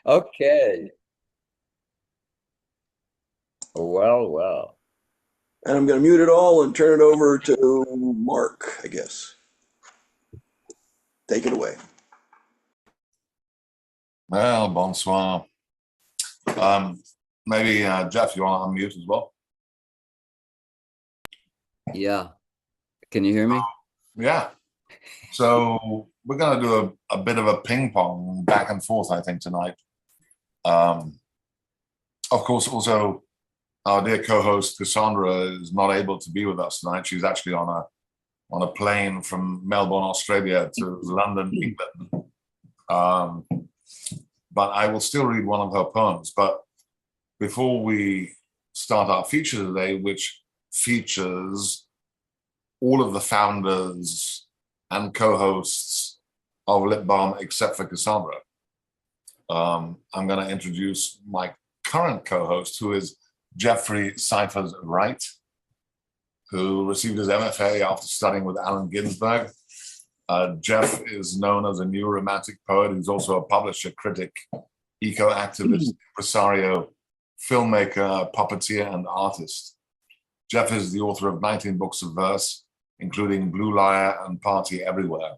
Okay. Well, well. And I'm going to mute it all and turn it over to Mark, I guess. Take it away. Well, bonsoir. Um, Maybe Jeff, you want to unmute as well? Yeah. Can you hear me? Yeah. So we're going to do a bit of a ping pong back and forth, I think, tonight. Um, of course, also our dear co-host Cassandra is not able to be with us tonight. She's actually on a plane from Melbourne, Australia to London, England. Um, but I will still read one of her poems. But before we start our feature today, which features all of the founders and co-hosts of Lit Balm except for Cassandra, I'm going to introduce my current co-host, who is Jeffrey Cyphers Wright, who received his MFA after studying with Allen Ginsberg. Jeff is known as a new romantic poet. He's also a publisher, critic, eco-activist, impresario, filmmaker, puppeteer, and artist. Jeff is the author of 19 books of verse, including Blue Lyre and Party Everywhere.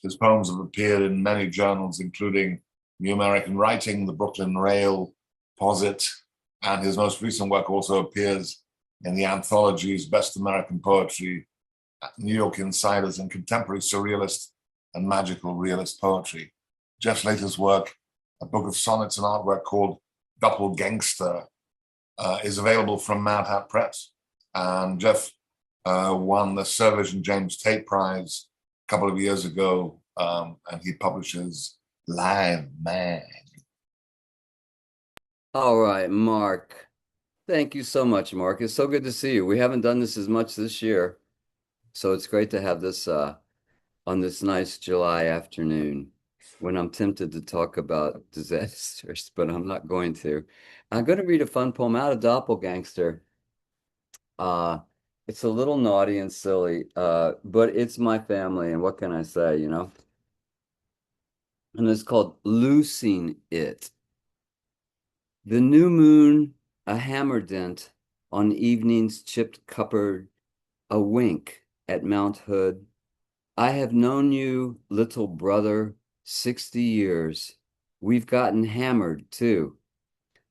His poems have appeared in many journals, including New American Writing, the Brooklyn Rail, Posit, and his most recent work also appears in the anthologies Best American Poetry, New York Insiders, and Contemporary Surrealist and Magical Realist Poetry. Jeff's latest work, a book of sonnets and artwork called Doppelgangster, is available from Mad Hat Press. And Jeff won the Sir Vision James Tate Prize a couple of years ago, and he publishes Live Man. All right, Mark. Thank you so much, Mark. It's so good to see you. We haven't done this as much this year, so it's great to have this on this nice July afternoon when I'm tempted to talk about disasters, but I'm not going to. I'm going to read a fun poem out of Doppelgangster. Uh, it's a little naughty and silly, but it's my family, and what can I say, you know? And it's called Loosing It. The new moon, a hammer dent on evening's chipped cupboard, a wink at Mount Hood. I have known you, little brother, 60 years. We've gotten hammered too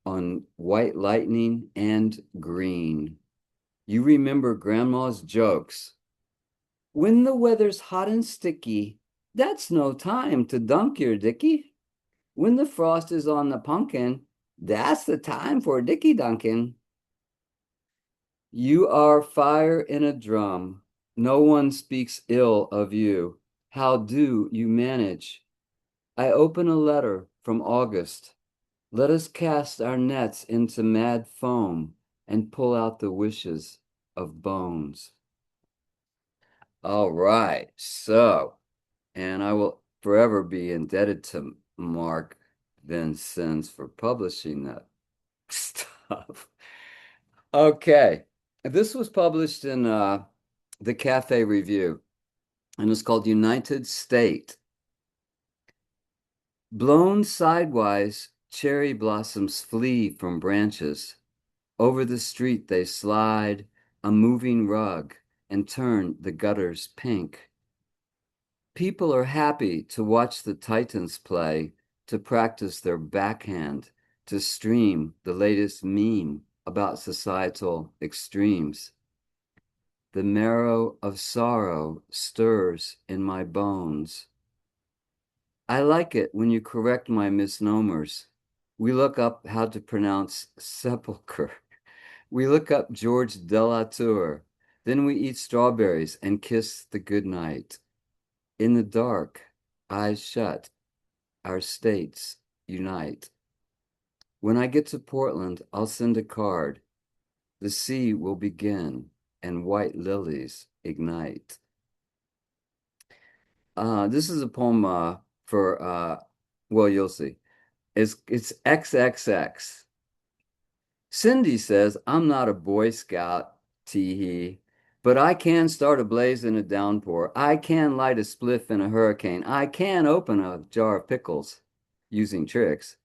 on white lightning and green. You remember grandma's jokes. When the weather's hot and sticky, that's no time to dunk your dickie. When the frost is on the pumpkin, that's the time for dicky dunking. You are fire in a drum. No one speaks ill of you. How do you manage? I open a letter from August. Let us cast our nets into mad foam and pull out the wishes of bones. All right. So, and I will forever be indebted to Marc Vincenz for publishing that stuff. Okay. This was published in the Cafe Review, and it's called United State. Blown sidewise, cherry blossoms flee from branches. Over the street they slide, a moving rug, and turn the gutters pink. People are happy to watch the Titans play, to practice their backhand, to stream the latest meme about societal extremes. The marrow of sorrow stirs in my bones. I like it when you correct my misnomers. We look up how to pronounce sepulcher. We look up George Delatour. Then we eat strawberries and kiss the good night. In the dark, eyes shut, our states unite. When I get to Portland, I'll send a card. The sea will begin and white lilies ignite. This is a poem for well, you'll see. It's XXX. Cindy says, I'm not a Boy Scout, tee hee, but I can start a blaze in a downpour. I can light a spliff in a hurricane. I can open a jar of pickles using tricks.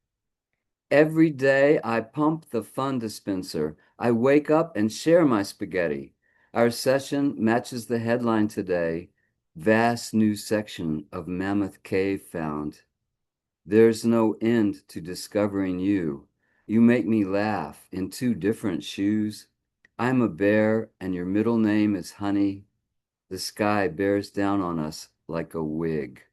Every day I pump the fun dispenser. I wake up and share my spaghetti. Our session matches the headline today. Vast new section of Mammoth Cave found. There's no end to discovering you. You make me laugh in two different shoes. I'm a bear and your middle name is Honey. The sky bears down on us like a wig.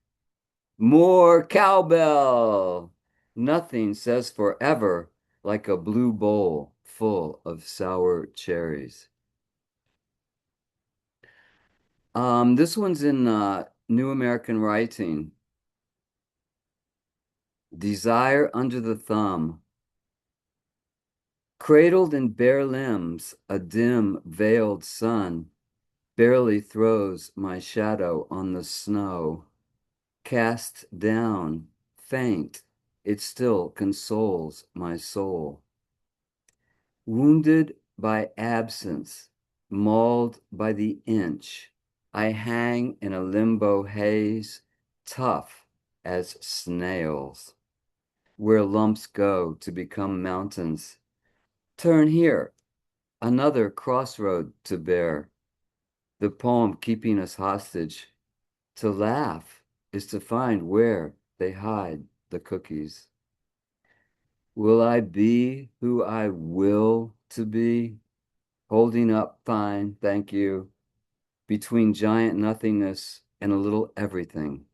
More cowbell! Nothing says forever like a blue bowl full of sour cherries. This one's in New American Writing. Desire under the thumb. Cradled in bare limbs, a dim, veiled sun barely throws my shadow on the snow. Cast down, faint, it still consoles my soul. Wounded by absence, mauled by the inch, I hang in a limbo haze, tough as snails, where lumps go to become mountains. Turn here, another crossroad to bear, the poem keeping us hostage. To laugh is to find where they hide the cookies. Will I be who I will to be? Holding up fine, thank you, between giant nothingness and a little everything,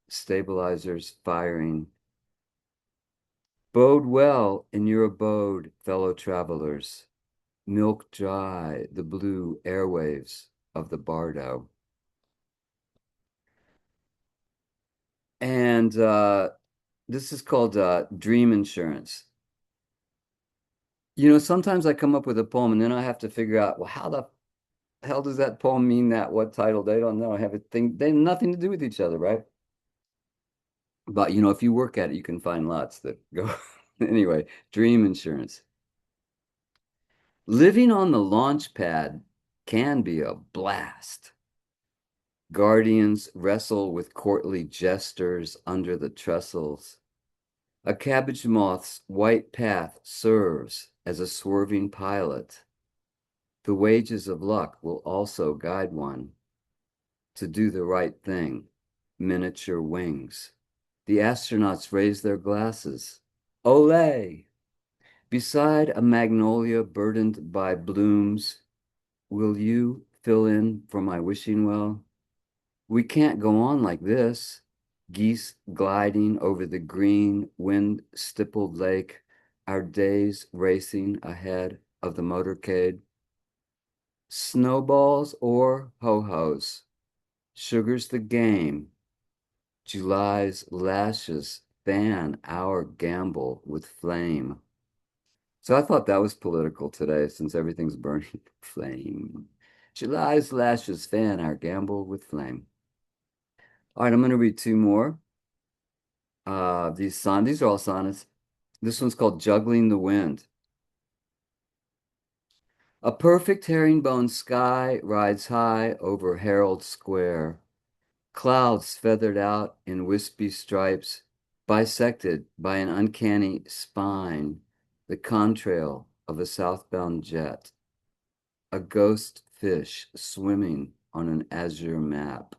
stabilizers firing. Bode well in your abode, fellow travelers. Milk dry the blue airwaves of the bardo. And this is called Dream Insurance. You know, sometimes I come up with a poem and then I have to figure out, well, how the hell does that poem mean that? What title? They don't know. I have a thing. They have nothing to do with each other, right? But you know, if you work at it, you can find lots that go. Anyway, Dream Insurance. Living on the launch pad can be a blast. Guardians wrestle with courtly jesters under the trestles. A cabbage moth's white path serves as a swerving pilot. The wages of luck will also guide one to do the right thing. Miniature wings. The astronauts raise their glasses. Olé! Beside a magnolia burdened by blooms, will you fill in for my wishing well? We can't go on like this. Geese gliding over the green, wind-stippled lake, our days racing ahead of the motorcade. Snowballs or ho-hos, sugar's the game. July's lashes fan our gamble with flame. So I thought that was political today since everything's burning flame. July's lashes fan our gamble with flame. All right, I'm going to read two more. These are all sonnets. This one's called Juggling the Wind. A perfect herringbone sky rides high over Herald Square. Clouds feathered out in wispy stripes, bisected by an uncanny spine, the contrail of a southbound jet. A ghost fish swimming on an azure map.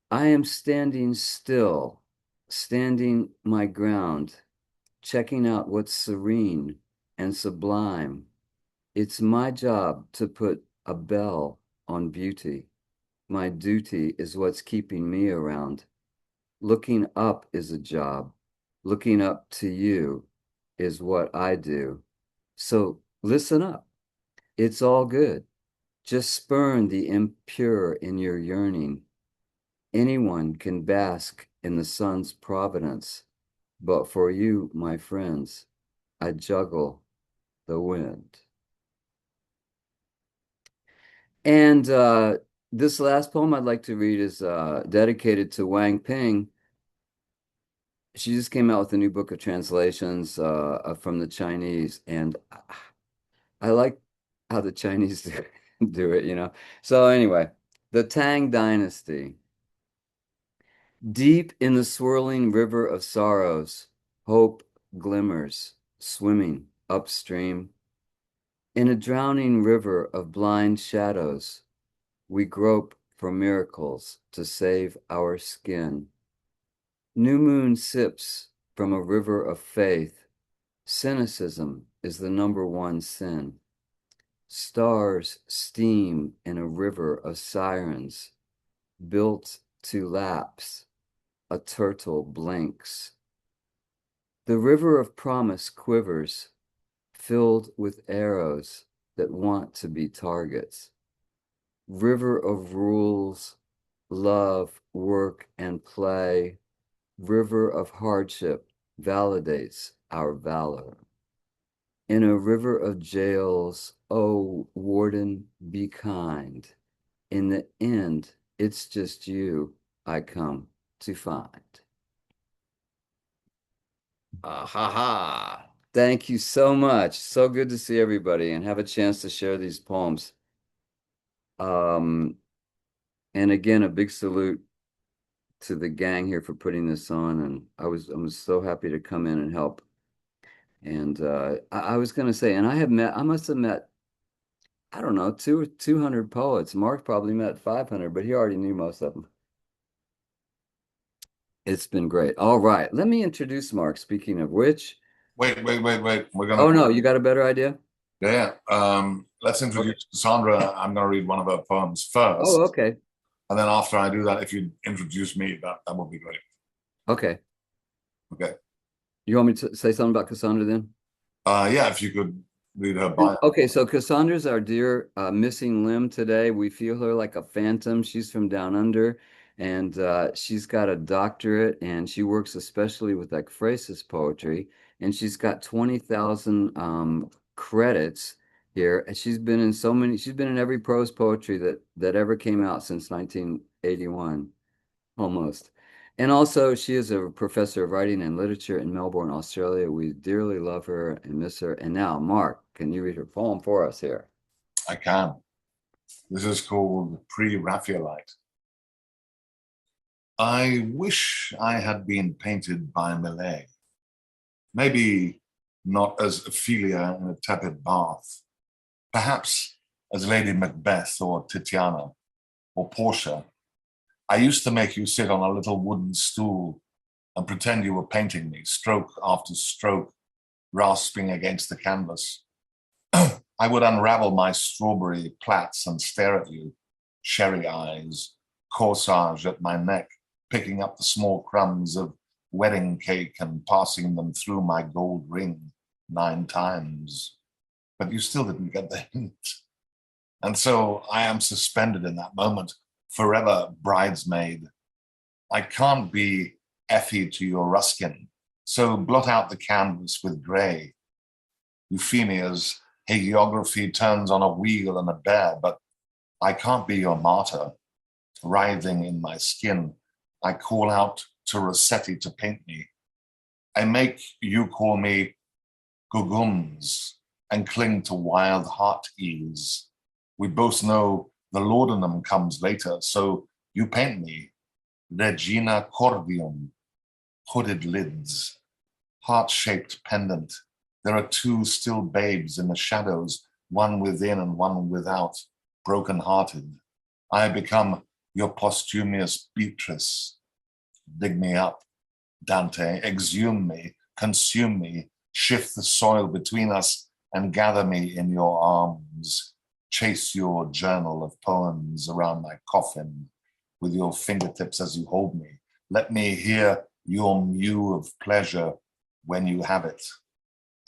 I am standing still, standing my ground, checking out what's serene and sublime. It's my job to put a bell on beauty. My duty is what's keeping me around. Looking up is a job. Looking up to you is what I do. So listen up. It's all good. Just spurn the impure in your yearning. Anyone can bask in the sun's providence, but for you, my friends, I juggle the wind. And this last poem I'd like to read is dedicated to Wang Ping. She just came out with a new book of translations from the Chinese, and I like how the Chinese do it, you know. So anyway, the Tang Dynasty. Deep in the swirling river of sorrows, hope glimmers swimming upstream. In a drowning river of blind shadows, we grope for miracles to save our skin. New moon sips from a river of faith. Cynicism is the number one sin. Stars steam in a river of sirens, built to lapse. A turtle blinks. The river of promise quivers, filled with arrows that want to be targets. River of rules, love, work, and play. River of hardship validates our valor. In a river of jails, oh, warden, be kind. In the end, it's just you I come to find. Ah, ha ha. Thank you so much. So good to see everybody and have a chance to share these poems. Um, and again, a big salute to the gang here for putting this on. And I'm so happy to come in and help. And I was going to say, and I must have met, I don't know, 200 poets. Mark probably met 500, but he already knew most of them. It's been great. All right, let me introduce Mark. Speaking of which, Wait. We're oh gonna, no, you got a better idea? yeah. Let's introduce Cassandra. I'm gonna read one of her poems first, Oh, okay. and then after I do that, if you introduce me, that would be great. Okay. Okay. You want me to say something about Cassandra then? Yeah, if you could read her bio. Okay, so Cassandra's our dear missing limb today. We feel her like a phantom. She's from down under, and she's got a doctorate, and she works especially with ekphrasis poetry, and she's got 20,000 credits here. And she's been in so many. She's been in every prose poetry that ever came out since 1981, almost. And also, she is a professor of writing and literature in Melbourne, Australia. We dearly love her and miss her. And now, Mark, can you read her poem for us here? I can. This is called Pre-Raphaelite. I wish I had been painted by Millet. Maybe not as Ophelia in a tepid bath. Perhaps as Lady Macbeth or Titiana or Portia. I used to make you sit on a little wooden stool and pretend you were painting me, stroke after stroke, rasping against the canvas. I would unravel my strawberry plaits and stare at you, sherry eyes, corsage at my neck, picking up the small crumbs of wedding cake and passing them through my gold ring 9 times. But you still didn't get the hint. And so I am suspended in that moment, forever bridesmaid. I can't be Effie to your Ruskin, so blot out the canvas with grey. Euphemia's hagiography turns on a wheel and a bear, but I can't be your martyr. Writhing in my skin, I call out to Rossetti to paint me. I make you call me Guguns and cling to wild heart ease. We both know the laudanum comes later, so you paint me Regina Cordium, hooded lids, heart-shaped pendant. There are 2 still babes in the shadows, one within and one without, broken-hearted. I become your posthumous Beatrice. Dig me up, Dante, exhume me, consume me, shift the soil between us and gather me in your arms. Chase your journal of poems around my coffin with your fingertips as you hold me. Let me hear your mew of pleasure when you have it.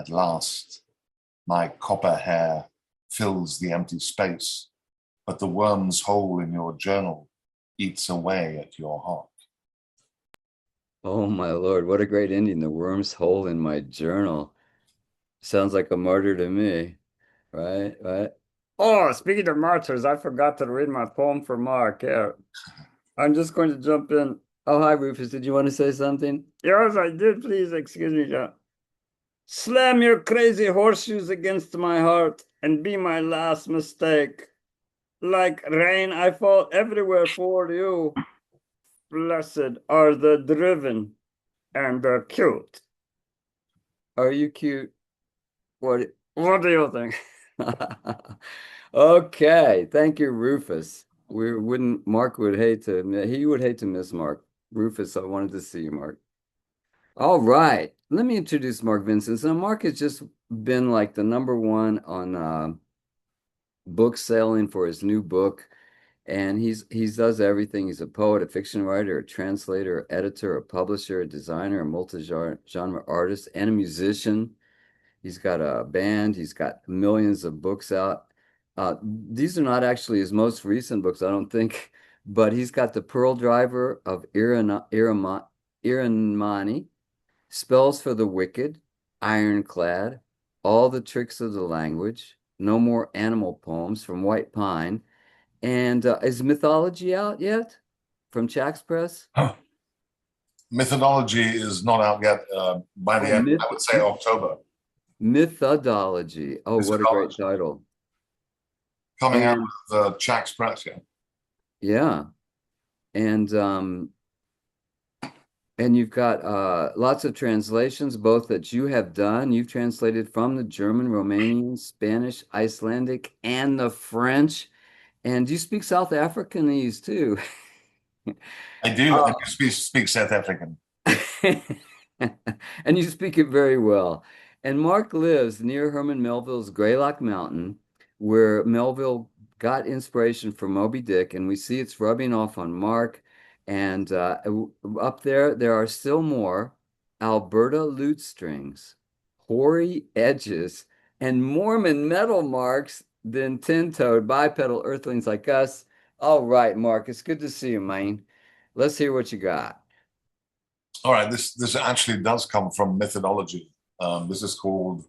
At last, my copper hair fills the empty space, but the worm's hole in your journal eats away at your heart. Oh my Lord, what a great ending. The worm's hole in my journal. Sounds like a martyr to me, right? Right? Oh, speaking of martyrs, I forgot to read my poem for Mark. Yeah, I'm just going to jump in. Oh, hi, Rufus. Did you want to say something? Yes, I did. Please excuse me, John. Slam your crazy horseshoes against my heart and be my last mistake. Like rain, I fall everywhere for you. Blessed are the driven and the cute. Are you cute? What do you think? Okay, thank you, Rufus. We wouldn't Mark would hate to he would hate to miss Mark. Rufus, I wanted to see you, Mark. All right. Let me introduce Marc Vincenz. Now, Mark has just been like the number one on book selling for his new book. And he does everything. He's a poet, a fiction writer, a translator, editor, a publisher, a designer, a multi-genre artist, and a musician. He's got a band. He's got millions of books out. These are not actually his most recent books, I don't think, but he's got The Pearl Driver of Iranmani, Spells for the Wicked, Ironclad, All the Tricks of the Language, No More Animal Poems from White Pine. And is Mythology out yet from Chax Press? Methodology is not out yet. By the Oh, end, I would say October. Mythodology. Oh, what a great Methodology. title. Coming out And with the Chax Press, yeah. yeah. And you've got lots of translations, both that you have done. You've translated from the German, Romanian, Spanish, Icelandic, and the French. And you speak South Africanese too. I do. I Uh, do speak South African. and you speak it very well. And Mark lives near Herman Melville's Greylock Mountain, where Melville got inspiration for Moby Dick, and we see it's rubbing off on Mark. And up there, there are still more Alberta lute strings, hoary edges, and Mormon metal marks than tin-toed bipedal earthlings like us. All right, Mark, it's good to see you, man. Let's hear what you got. All right, this actually does come from Methodology. This is called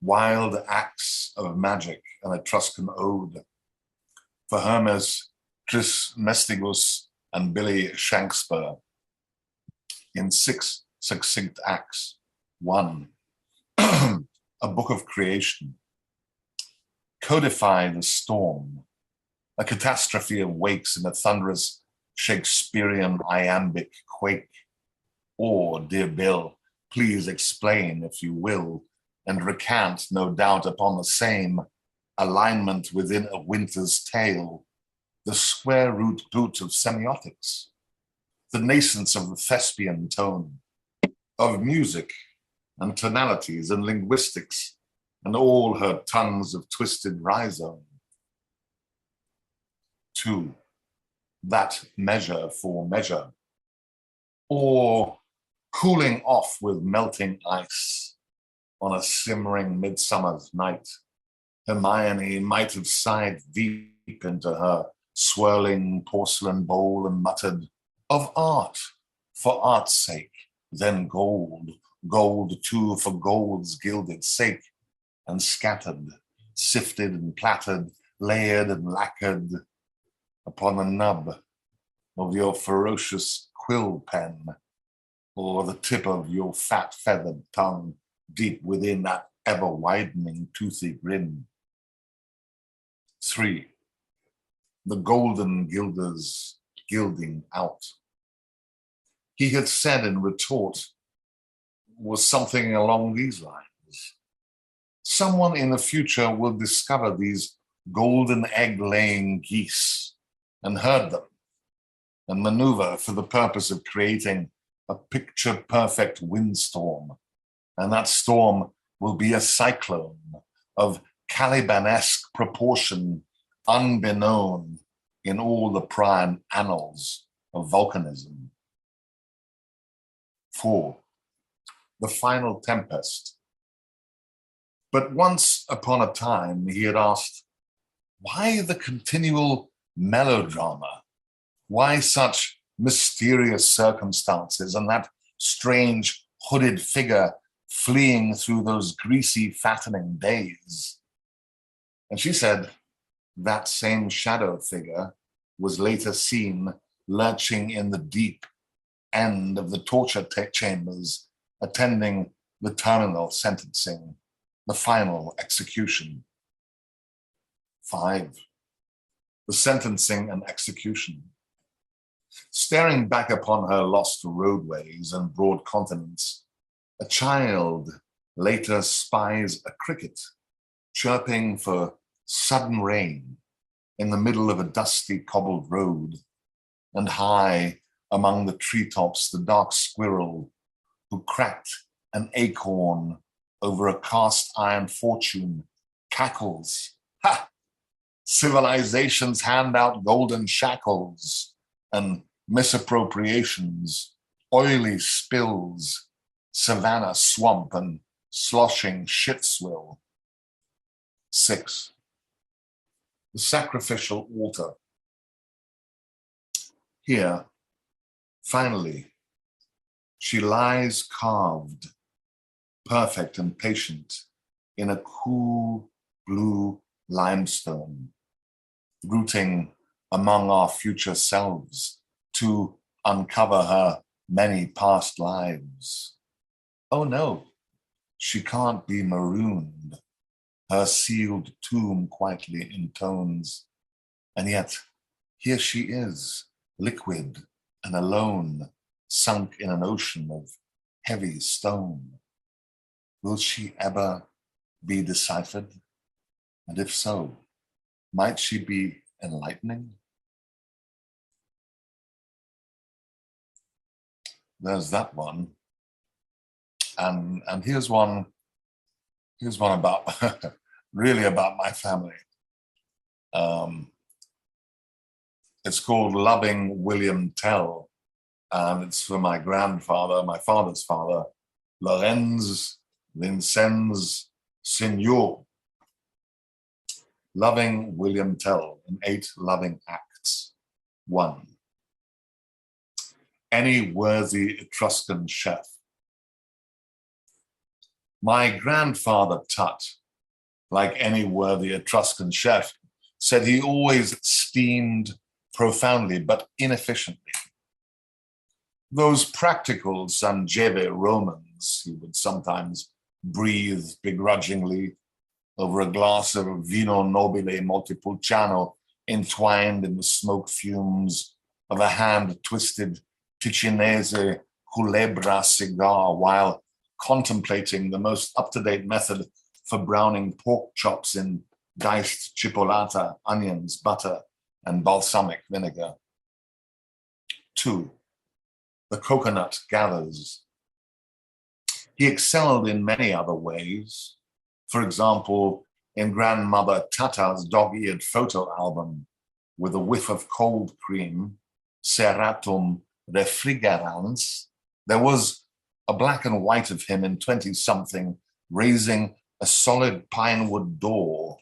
Wild Acts of Magic, an Etruscan Ode for Hermes Trismegistus and Billy Shankspur in 6 succinct acts. 1. A book of creation. Codify the storm. A catastrophe awakes in a thunderous Shakespearean iambic quake. Or, dear Bill, please explain, if you will, and recant, no doubt, upon the same alignment within a winter's tale, the square root boot of semiotics, the nascence of the thespian tone, of music and tonalities and linguistics, and all her tons of twisted rhizome. 2. That measure for measure, or cooling off with melting ice on a simmering midsummer's night. Hermione might have sighed deep into her swirling porcelain bowl and muttered, of art, for art's sake, then gold, gold too for gold's gilded sake, and scattered, sifted and plaited, layered and lacquered upon the nub of your ferocious quill pen, or the tip of your fat feathered tongue deep within that ever-widening toothy grin. 3. The golden gilder's gilding out. He had said in retort was something along these lines. Someone in the future will discover these golden egg-laying geese and herd them and maneuver for the purpose of creating a picture-perfect windstorm. And that storm will be a cyclone of Caliban-esque proportion, unbeknown in all the prior annals of volcanism. 4. The final tempest. But once upon a time, he had asked, why the continual melodrama? Why such mysterious circumstances and that strange hooded figure fleeing through those greasy, fattening days? And she said that same shadow figure was later seen lurching in the deep end of the torture chambers, attending the terminal sentencing, the final execution. 5. The sentencing and execution. Staring back upon her lost roadways and broad continents, a child later spies a cricket chirping for sudden rain in the middle of a dusty cobbled road, and high among the treetops the dark squirrel who cracked an acorn over a cast iron fortune cackles. Ha! Civilizations hand out golden shackles, and misappropriations, oily spills, savanna swamp, and sloshing shit swill. 6. The sacrificial altar. Here, finally, she lies carved, perfect and patient, in a cool blue limestone, rooting among our future selves to uncover her many past lives. Oh no, she can't be marooned. Her sealed tomb quietly intones, and yet here she is, liquid and alone, sunk in an ocean of heavy stone. Will she ever be deciphered? And if so, might she be enlightening? There's that one. And here's one about really about my family. It's called Loving William Tell, and it's for my grandfather, my father's father, Marc Vincenz Senior. Loving William Tell in 8 loving acts. 1. Any worthy Etruscan chef. My grandfather Tut, like any worthy Etruscan chef, said he always steamed profoundly but inefficiently. Those practical Sangiove Romans, he would sometimes breathe begrudgingly over a glass of Vino Nobile Montepulciano entwined in the smoke fumes of a hand-twisted Ticinese Culebra cigar while contemplating the most up-to-date method for browning pork chops in diced chipolata, onions, butter, and balsamic vinegar. 2. The coconut gathers. He excelled in many other ways. For example, in Grandmother Tata's dog-eared photo album with a whiff of cold cream, Serratum Refrigerans, there was a black and white of him in 20-something raising a solid pine wood door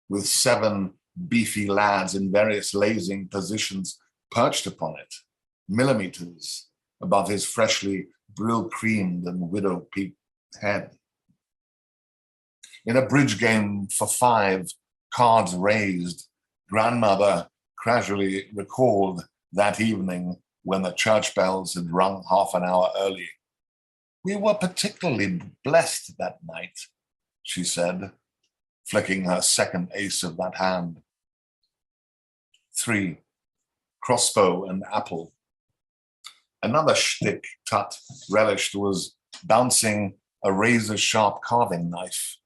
with 7 beefy lads in various lazing positions perched upon it, millimeters above his freshly brill-creamed and widow-peaked head. In a bridge game for 5, cards raised, Grandmother casually recalled that evening when the church bells had rung half an hour early. We were particularly blessed that night, she said, flicking her second ace of that hand. 3. Crossbow and apple. Another shtick Tut relished was bouncing a razor-sharp carving knife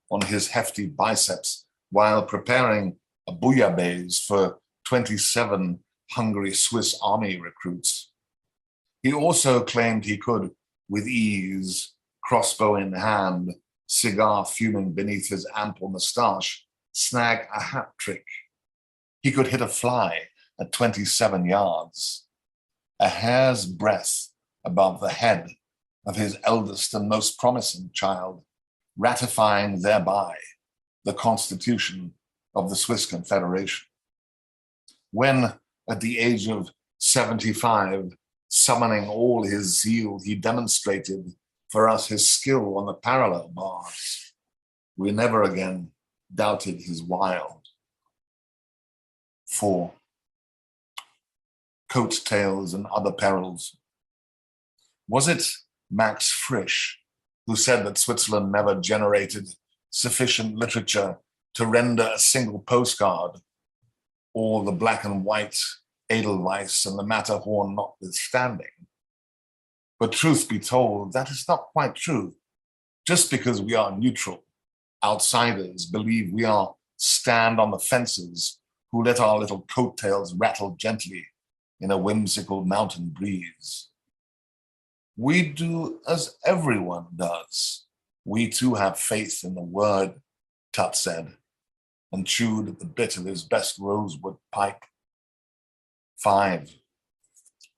on his hefty biceps while preparing a bouillabaisse for 27 hungry Swiss army recruits. He also claimed he could, with ease, crossbow in hand, cigar fuming beneath his ample moustache, snag a hat trick. He could hit a fly at 27 yards, a hair's breadth above the head of his eldest and most promising child, ratifying thereby the Constitution of the Swiss Confederation. When, at the age of 75, summoning all his zeal, he demonstrated for us his skill on the parallel bars, we never again doubted his wild. 4. Coattails and other perils. Was it Max Frisch who said that Switzerland never generated sufficient literature to render a single postcard, or the black and white Edelweiss and the Matterhorn notwithstanding? But truth be told, that is not quite true. Just because we are neutral, outsiders believe we are stand on the fences who let our little coattails rattle gently in a whimsical mountain breeze. We do as everyone does. We too have faith in the word, Tut said, and chewed at the bit of his best rosewood pipe. 5.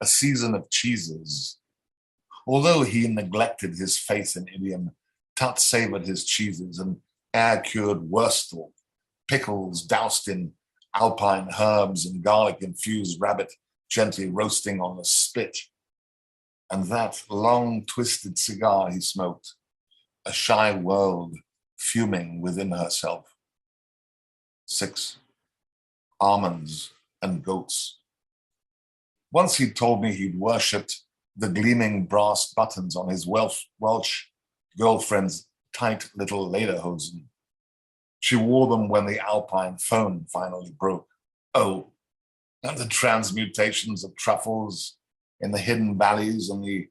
A season of cheeses. Although he neglected his faith in idiom, Tut savored his cheeses and air-cured wurstel, pickles doused in alpine herbs and garlic-infused rabbit gently roasting on the spit. And that long, twisted cigar he smoked, a shy world fuming within herself. 6. Almonds and goats. Once he told me he'd worshipped the gleaming brass buttons on his Welsh girlfriend's tight little lederhosen. She wore them when the Alpine phone finally broke. Oh, and the transmutations of truffles in the hidden valleys and the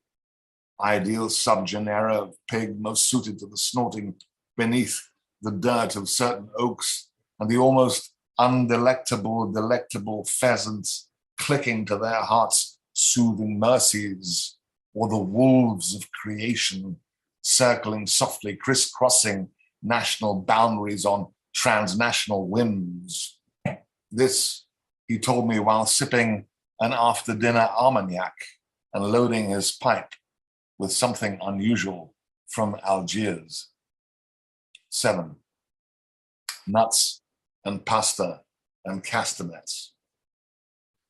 ideal subgenera of pig most suited to the snorting beneath the dirt of certain oaks, and the almost delectable pheasants clicking to their hearts' soothing mercies, or the wolves of creation circling softly, crisscrossing national boundaries on transnational whims. This, he told me while sipping an after-dinner Armagnac and loading his pipe with something unusual from Algiers. 7. Nuts and pasta and castanets.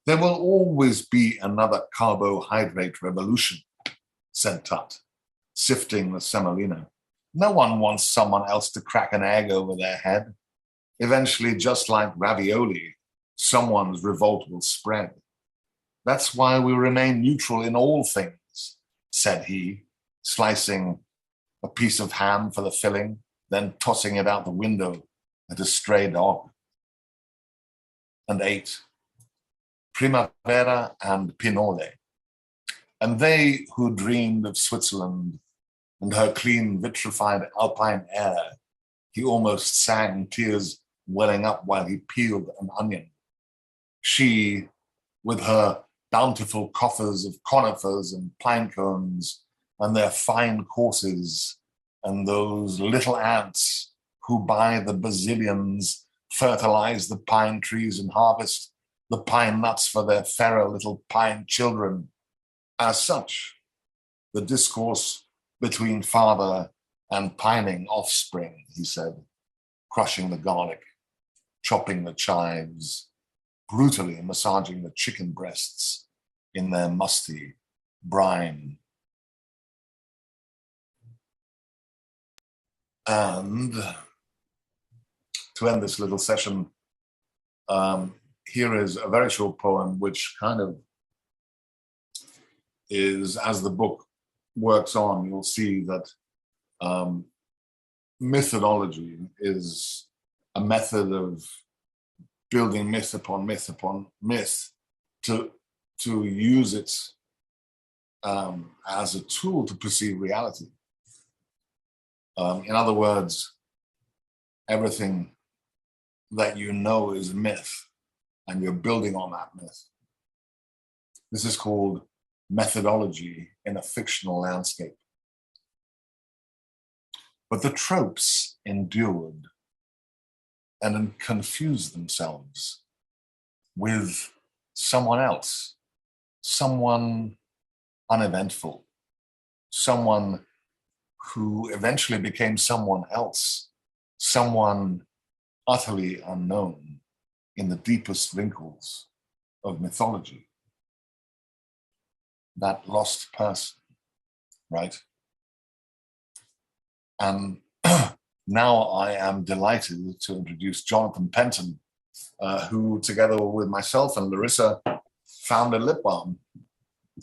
There will always be another carbohydrate revolution, said Tut, sifting the semolina. No one wants someone else to crack an egg over their head. Eventually, just like ravioli, someone's revolt will spread. That's why we remain neutral in all things, said he, slicing a piece of ham for the filling, then tossing it out the window at a stray dog. And 8. Primavera and Pinole. And they who dreamed of Switzerland and her clean, vitrified alpine air, he almost sang, tears welling up while he peeled an onion. She, with her bountiful coffers of conifers and pine cones and their fine courses, and those little ants who by the bazillions fertilize the pine trees and harvest the pine nuts for their feral little pine children. As such, the discourse between father and pining offspring, he said, crushing the garlic, chopping the chives, brutally massaging the chicken breasts in their musty brine. And to end this little session, here is a very short poem which kind of is, as the book works on, you'll see that methodology is a method of building myth upon myth upon myth to use it as a tool to perceive reality. In other words, everything that you know is myth, and you're building on that myth. This is called methodology in a fictional landscape. But the tropes endured and confused themselves with someone else, someone uneventful, someone who eventually became someone else, someone utterly unknown in the deepest wrinkles of mythology. That lost person, right? And now I am delighted to introduce Jonathan Penton, who together with myself and Larissa founded Lit Balm.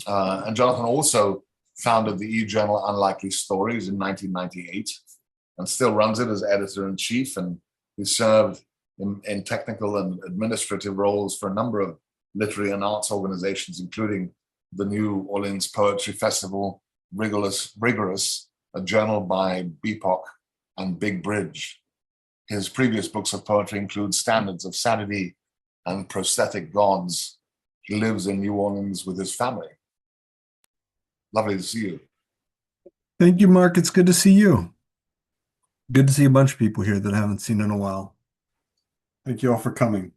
And Jonathan also founded the e-journal Unlikely Stories in 1998 and still runs it as editor-in-chief, and he served in technical and administrative roles for a number of literary and arts organizations, including the New Orleans Poetry Festival, Rigorous, a journal by BPOC and Big Bridge. His previous books of poetry include Standards of Sanity and Prosthetic Gods. He lives in New Orleans with his family. Lovely to see you. Thank you, Mark. It's good to see you. Good to see a bunch of people here that I haven't seen in a while. Thank you all for coming.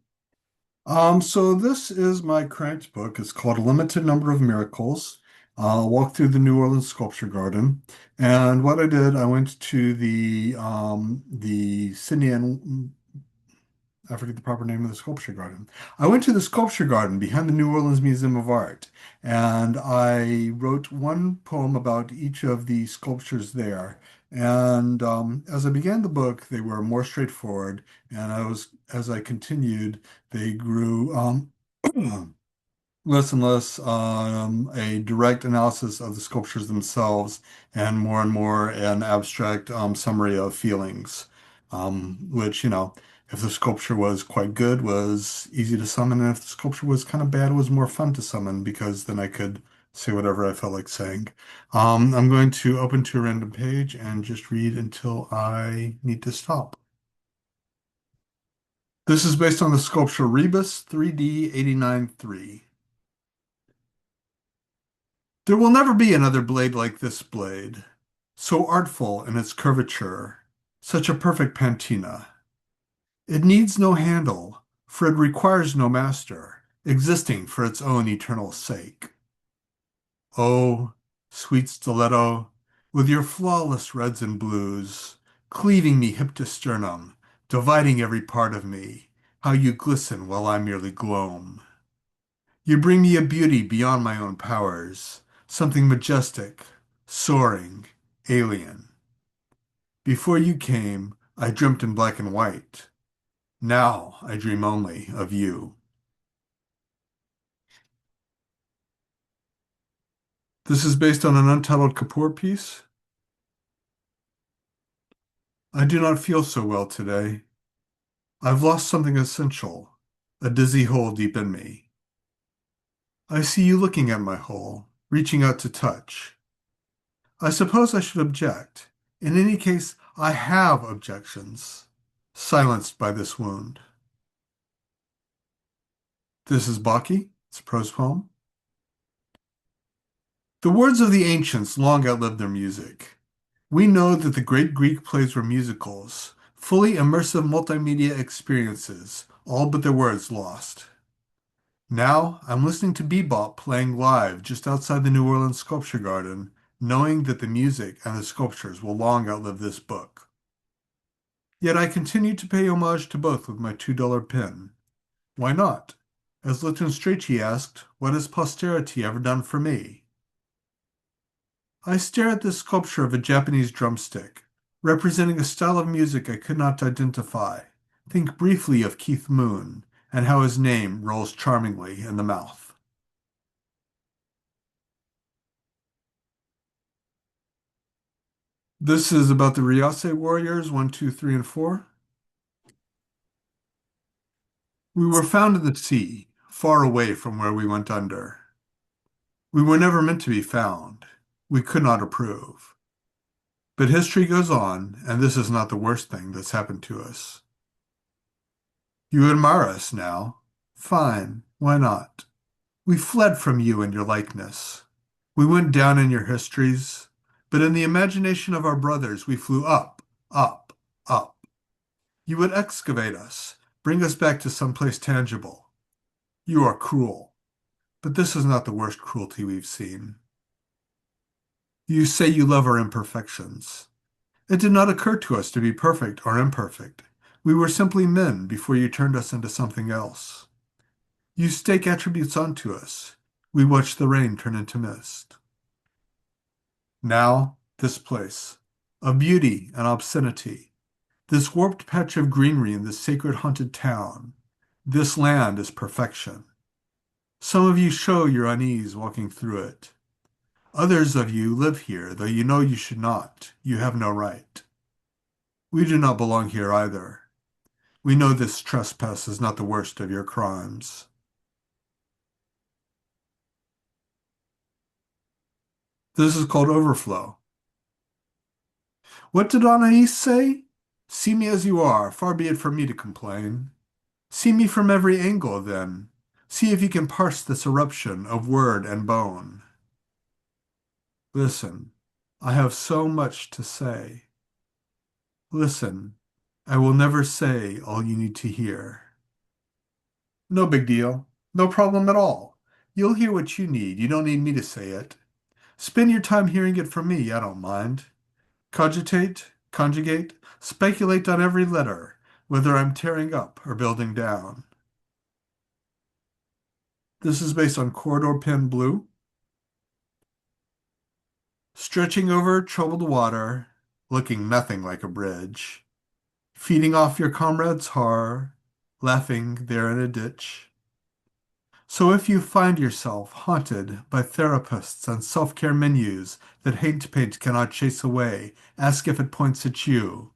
So this is my current book. It's called A Limited Number of Miracles. I'll walk through the New Orleans Sculpture Garden. And what I did, I went to the Sydney and I forget the proper name of the sculpture garden. I went to the sculpture garden behind the New Orleans Museum of Art, and I wrote one poem about each of the sculptures there. And as I began the book, they were more straightforward, and as I continued, they grew less and less a direct analysis of the sculptures themselves, and more an abstract summary of feelings, which, if the sculpture was quite good, was easy to summon, and if the sculpture was kind of bad, it was more fun to summon because then I could say whatever I felt like saying. I'm going to open to a random page and just read until I need to stop. This is based on the sculpture Rebus 3D 89-3. There will never be another blade like this blade, so artful in its curvature, such a perfect patina. It needs no handle, for it requires no master, existing for its own eternal sake. Oh, sweet stiletto, with your flawless reds and blues, cleaving me hip to sternum, dividing every part of me, how you glisten while I merely gloam. You bring me a beauty beyond my own powers, something majestic, soaring, alien. Before you came, I dreamt in black and white. Now I dream only of you. This is based on an untitled Kapoor piece. I do not feel so well today. I've lost something essential, a dizzy hole deep in me. I see you looking at my hole, reaching out to touch. I suppose I should object. In any case, I have objections, silenced by this wound. This is Baki. It's a prose poem. The words of the ancients long outlived their music. We know that the great Greek plays were musicals, fully immersive multimedia experiences, all but their words lost. Now, I'm listening to bebop playing live just outside the New Orleans Sculpture Garden, knowing that the music and the sculptures will long outlive this book. Yet I continue to pay homage to both with my $2 pin. Why not? As Lytton Strachey asked, what has posterity ever done for me? I stare at this sculpture of a Japanese drumstick, representing a style of music I could not identify. Think briefly of Keith Moon, and how his name rolls charmingly in the mouth. This is about the Ryase warriors, 1, 2, 3, and 4. We were found in the sea, far away from where we went under. We were never meant to be found. We could not approve. But history goes on, and this is not the worst thing that's happened to us. You admire us now. Fine, why not? We fled from you and your likeness. We went down in your histories, but in the imagination of our brothers, we flew up, up, up. You would excavate us, bring us back to some place tangible. You are cruel, but this is not the worst cruelty we've seen. You say you love our imperfections. It did not occur to us to be perfect or imperfect. We were simply men before you turned us into something else. You stake attributes onto us. We watch the rain turn into mist. Now, this place, of beauty and obscenity, this warped patch of greenery in this sacred haunted town, this land is perfection. Some of you show your unease walking through it. Others of you live here, though you know you should not. You have no right. We do not belong here either. We know this trespass is not the worst of your crimes. This is called Overflow. What did Anais say? See me as you are, far be it from me to complain. See me from every angle, then. See if you can parse this eruption of word and bone. Listen, I have so much to say. Listen, I will never say all you need to hear. No big deal. No problem at all. You'll hear what you need. You don't need me to say it. Spend your time hearing it from me. I don't mind. Cogitate, conjugate, speculate on every letter, whether I'm tearing up or building down. This is based on Corridor Pen Blue. Stretching over troubled water, looking nothing like a bridge. Feeding off your comrade's horror, laughing there in a ditch. So if you find yourself haunted by therapists and self-care menus that hate paint cannot chase away, ask if it points at you,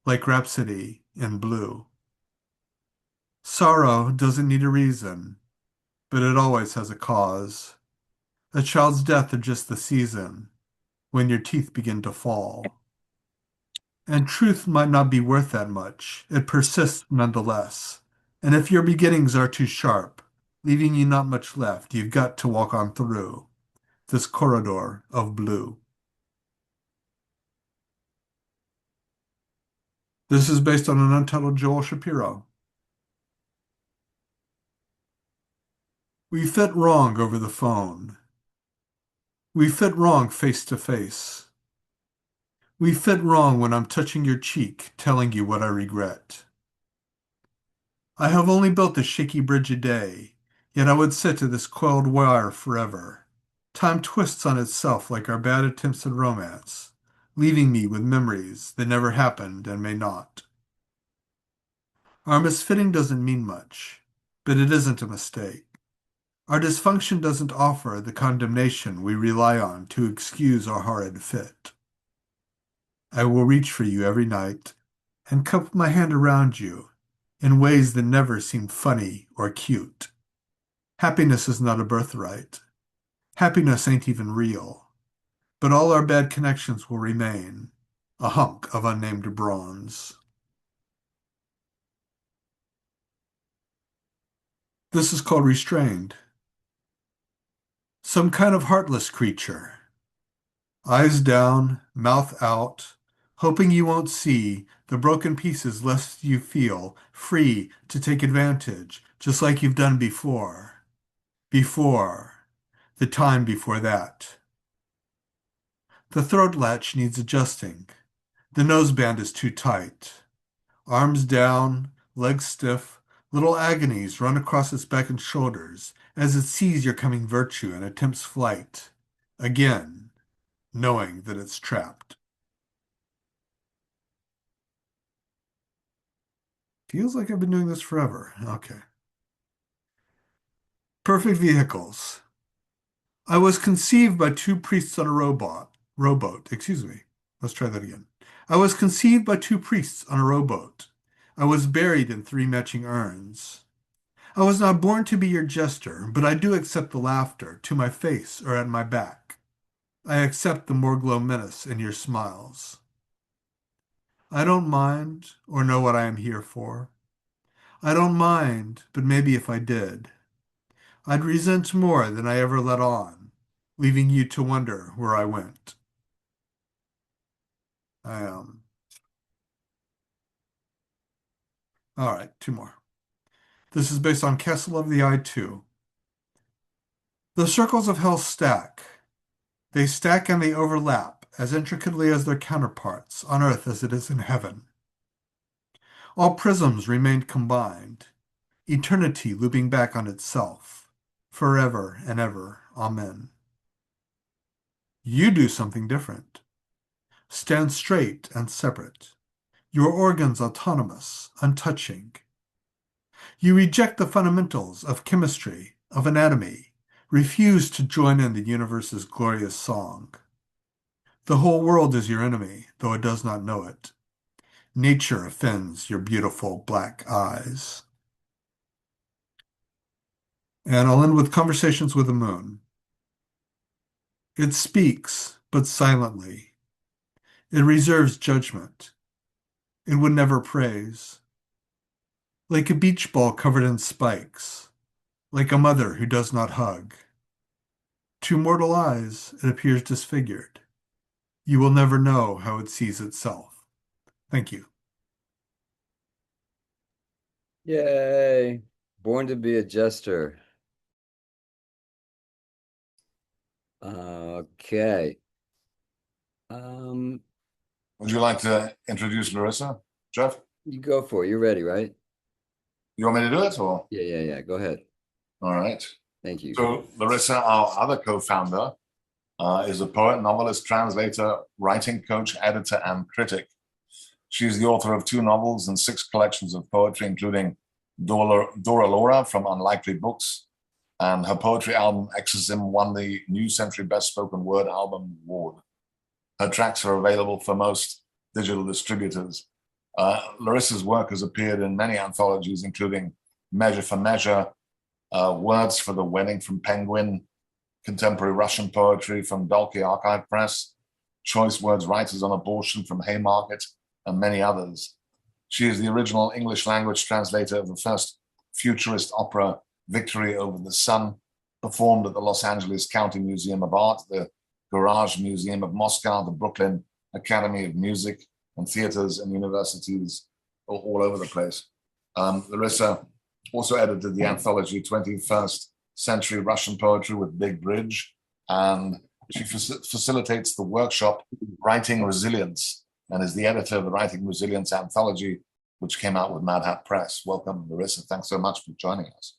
like Rhapsody in Blue. Sorrow doesn't need a reason, but it always has a cause. A child's death or just the season, when your teeth begin to fall. And truth might not be worth that much. It persists nonetheless. And if your beginnings are too sharp, leaving you not much left, you've got to walk on through this corridor of blue. This is based on an untitled Joel Shapiro. We fit wrong over the phone. We fit wrong face to face. We fit wrong when I'm touching your cheek, telling you what I regret. I have only built this shaky bridge a day, yet I would sit to this coiled wire forever. Time twists on itself like our bad attempts at romance, leaving me with memories that never happened and may not. Our misfitting doesn't mean much, but it isn't a mistake. Our dysfunction doesn't offer the condemnation we rely on to excuse our horrid fit. I will reach for you every night and cup my hand around you in ways that never seem funny or cute. Happiness is not a birthright. Happiness ain't even real. But all our bad connections will remain, a hunk of unnamed bronze. This is called Restrained. Some kind of heartless creature. Eyes down, mouth out, hoping you won't see the broken pieces lest you feel free to take advantage, just like you've done before. Before. The time before that. The throat latch needs adjusting. The noseband is too tight. Arms down, legs stiff, little agonies run across its back and shoulders as it sees your coming virtue and attempts flight. Again, knowing that it's trapped. Feels like I've been doing this forever. Okay. Perfect vehicles. I was conceived by two priests on a rowboat. Excuse me. Let's try that again. I was conceived by two priests on a rowboat. I was buried in three matching urns. I was not born to be your jester, but I do accept the laughter to my face or at my back. I accept the morglow menace in your smiles. I don't mind or know what I am here for. I don't mind, but maybe if I did, I'd resent more than I ever let on, leaving you to wonder where I went. All right, two more. This is based on Castle of the Eye 2. The circles of hell stack. They stack and they overlap as intricately as their counterparts on earth as it is in heaven. All prisms remained combined, eternity looping back on itself, forever and ever. Amen. You do something different. Stand straight and separate. Your organs autonomous, untouching. You reject the fundamentals of chemistry, of anatomy, refuse to join in the universe's glorious song. The whole world is your enemy, though it does not know it. Nature offends your beautiful black eyes. And I'll end with Conversations with the Moon. It speaks, but silently. It reserves judgment. It would never praise. Like a beach ball covered in spikes, like a mother who does not hug. To mortal eyes, it appears disfigured. You will never know how it sees itself. Thank you. Yay. Born to be a jester. Okay. Um, Would you like to introduce Larissa, Jeff? you go for it. You're ready, right? You want me to do it, or? Yeah. Go ahead. All right. Thank you. So Larissa, our other co-founder, is a poet, novelist, translator, writing coach, editor, and critic. She's the author of 2 novels and 6 collections of poetry, including Dora Laura from Unlikely Books, and her poetry album Exorcism won the New Century Best Spoken Word Album Award. Her tracks are available for most digital distributors. Larissa's work has appeared in many anthologies, including Measure for Measure, Words for the Wedding from Penguin, Contemporary Russian Poetry from Dalkey Archive Press, Choice Words Writers on Abortion from Haymarket, and many others. She is the original English language translator of the first futurist opera, Victory Over the Sun, performed at the Los Angeles County Museum of Art, the Garage Museum of Moscow, the Brooklyn Academy of Music, and theaters and universities all over the place. Larissa also edited the anthology 21st Century Russian Poetry with Big Bridge, and she facilitates the workshop Writing Resilience and is the editor of the Writing Resilience anthology, which came out with Mad Hat Press. Welcome, Larissa. Thanks so much for joining us.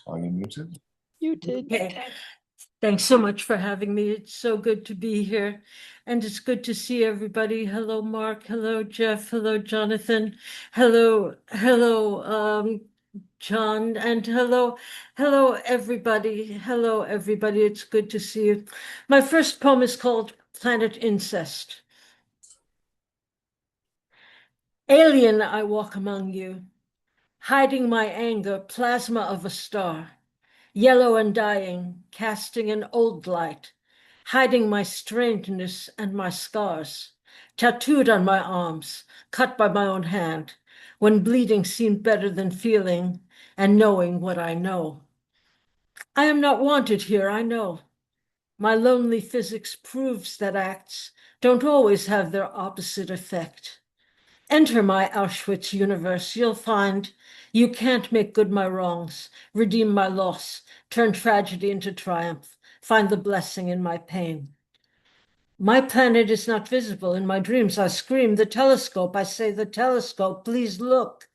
Are you muted? Muted. Okay. Thanks so much for having me. It's so good to be here. And it's good to see everybody. Hello, Mark. Hello, Jeff. Hello, Jonathan. Hello, John. And hello, everybody. Hello, everybody. It's good to see you. My first poem is called Planet Incest. Alien, I walk among you, hiding my anger, plasma of a star. Yellow and dying, casting an old light, hiding my strangeness and my scars, tattooed on my arms, cut by my own hand, when bleeding seemed better than feeling and knowing what I know. I am not wanted here, I know. My lonely physics proves that acts don't always have their opposite effect. Enter my Auschwitz universe, you'll find you can't make good my wrongs, redeem my loss, turn tragedy into triumph, find the blessing in my pain. My planet is not visible. In my dreams, I scream, the telescope, I say, the telescope, please look.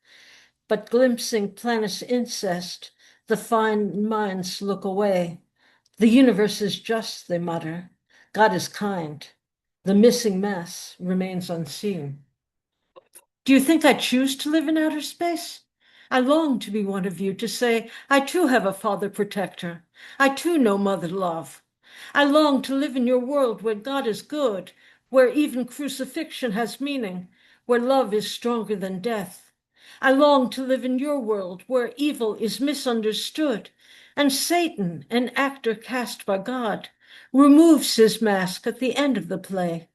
But glimpsing planet's incest, the fine minds look away. The universe is just, they mutter. God is kind. The missing mass remains unseen. Do you think I choose to live in outer space? I long to be one of you, to say, I too have a father protector. I too know mother love. I long to live in your world where God is good, where even crucifixion has meaning, where love is stronger than death. I long to live in your world where evil is misunderstood, and Satan, an actor cast by God, removes his mask at the end of the play.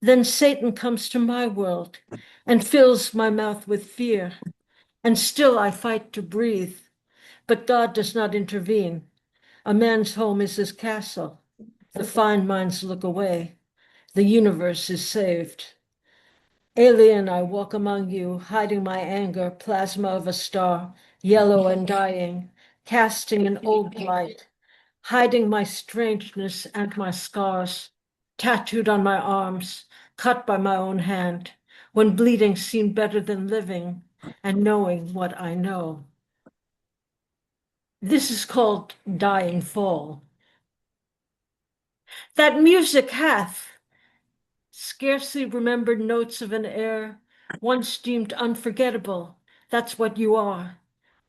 Then Satan comes to my world and fills my mouth with fear, and still I fight to breathe. But God does not intervene. A man's home is his castle. The fine minds look away. The universe is saved. Alien, I walk among you, hiding my anger, plasma of a star, yellow and dying, casting an old light, hiding my strangeness and my scars, tattooed on my arms, cut by my own hand, when bleeding seemed better than living, and knowing what I know. This is called Dying Fall. That music hath scarcely remembered notes of an air once deemed unforgettable. That's what you are.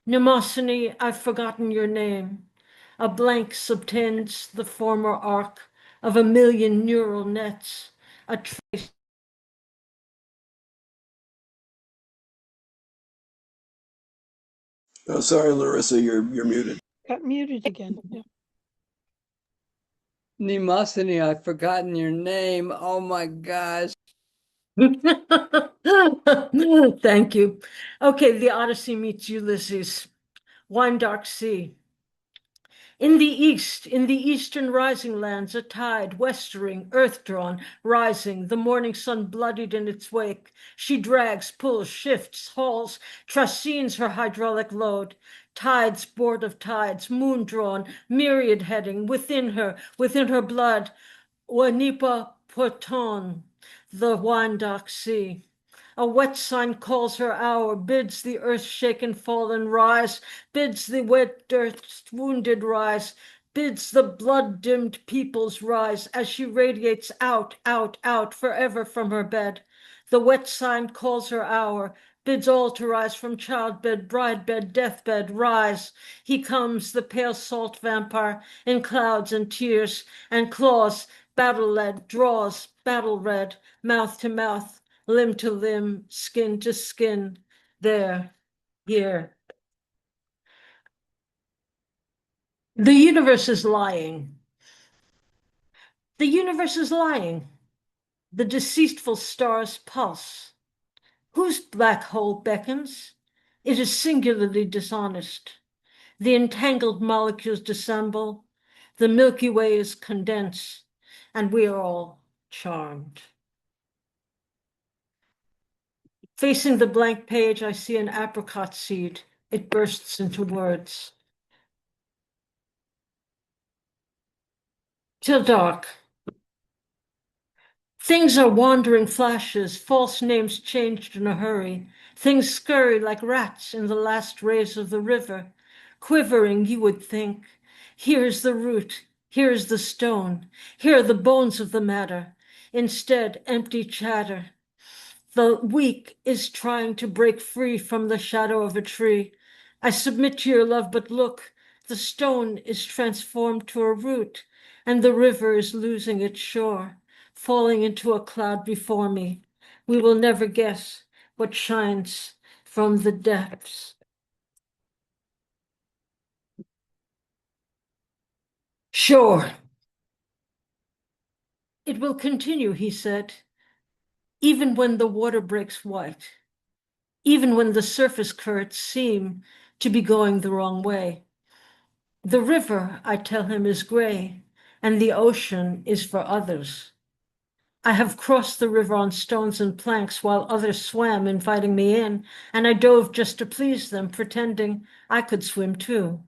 Mnemosyne, I've forgotten your name. A blank subtends the former arc of a million neural nets, a trace. Oh, sorry, Larissa, you're muted. Got muted again. Yeah. Nimasini, I've forgotten your name. Oh my gosh. Thank you. Okay, the Odyssey meets Ulysses. Wine dark sea. In the eastern rising lands, a tide, westering, earth-drawn, rising, the morning sun bloodied in its wake. She drags, pulls, shifts, hauls, trascines her hydraulic load. Tides, board of tides, moon-drawn, myriad heading, within her blood, Wanipa Poton, the Wyandotte Sea. A wet sign calls her hour, bids the earth-shaken fallen rise, bids the wet earth's wounded rise, bids the blood-dimmed peoples rise as she radiates out, out, out, forever from her bed. The wet sign calls her hour, bids all to rise from childbed, bridebed, deathbed, rise. He comes, the pale salt vampire, in clouds and tears and claws, battle-led, draws, battle-red, mouth to mouth, limb to limb, skin to skin, there, here. The universe is lying. The universe is lying. The deceitful stars pulse. Whose black hole beckons? It is singularly dishonest. The entangled molecules dissemble. The Milky Way is condensed, and we are all charmed. Facing the blank page, I see an apricot seed. It bursts into words. Till dark. Things are wandering flashes, false names changed in a hurry. Things scurry like rats in the last rays of the river. Quivering, you would think, here is the root, here is the stone, here are the bones of the matter. Instead, empty chatter. The weak is trying to break free from the shadow of a tree. I submit to your love, but look, the stone is transformed to a root, and the river is losing its shore, falling into a cloud before me. We will never guess what shines from the depths. Sure. It will continue, he said, even when the water breaks white, even when the surface currents seem to be going the wrong way. The river, I tell him, is gray, and the ocean is for others. I have crossed the river on stones and planks while others swam, inviting me in, and I dove just to please them, pretending I could swim too.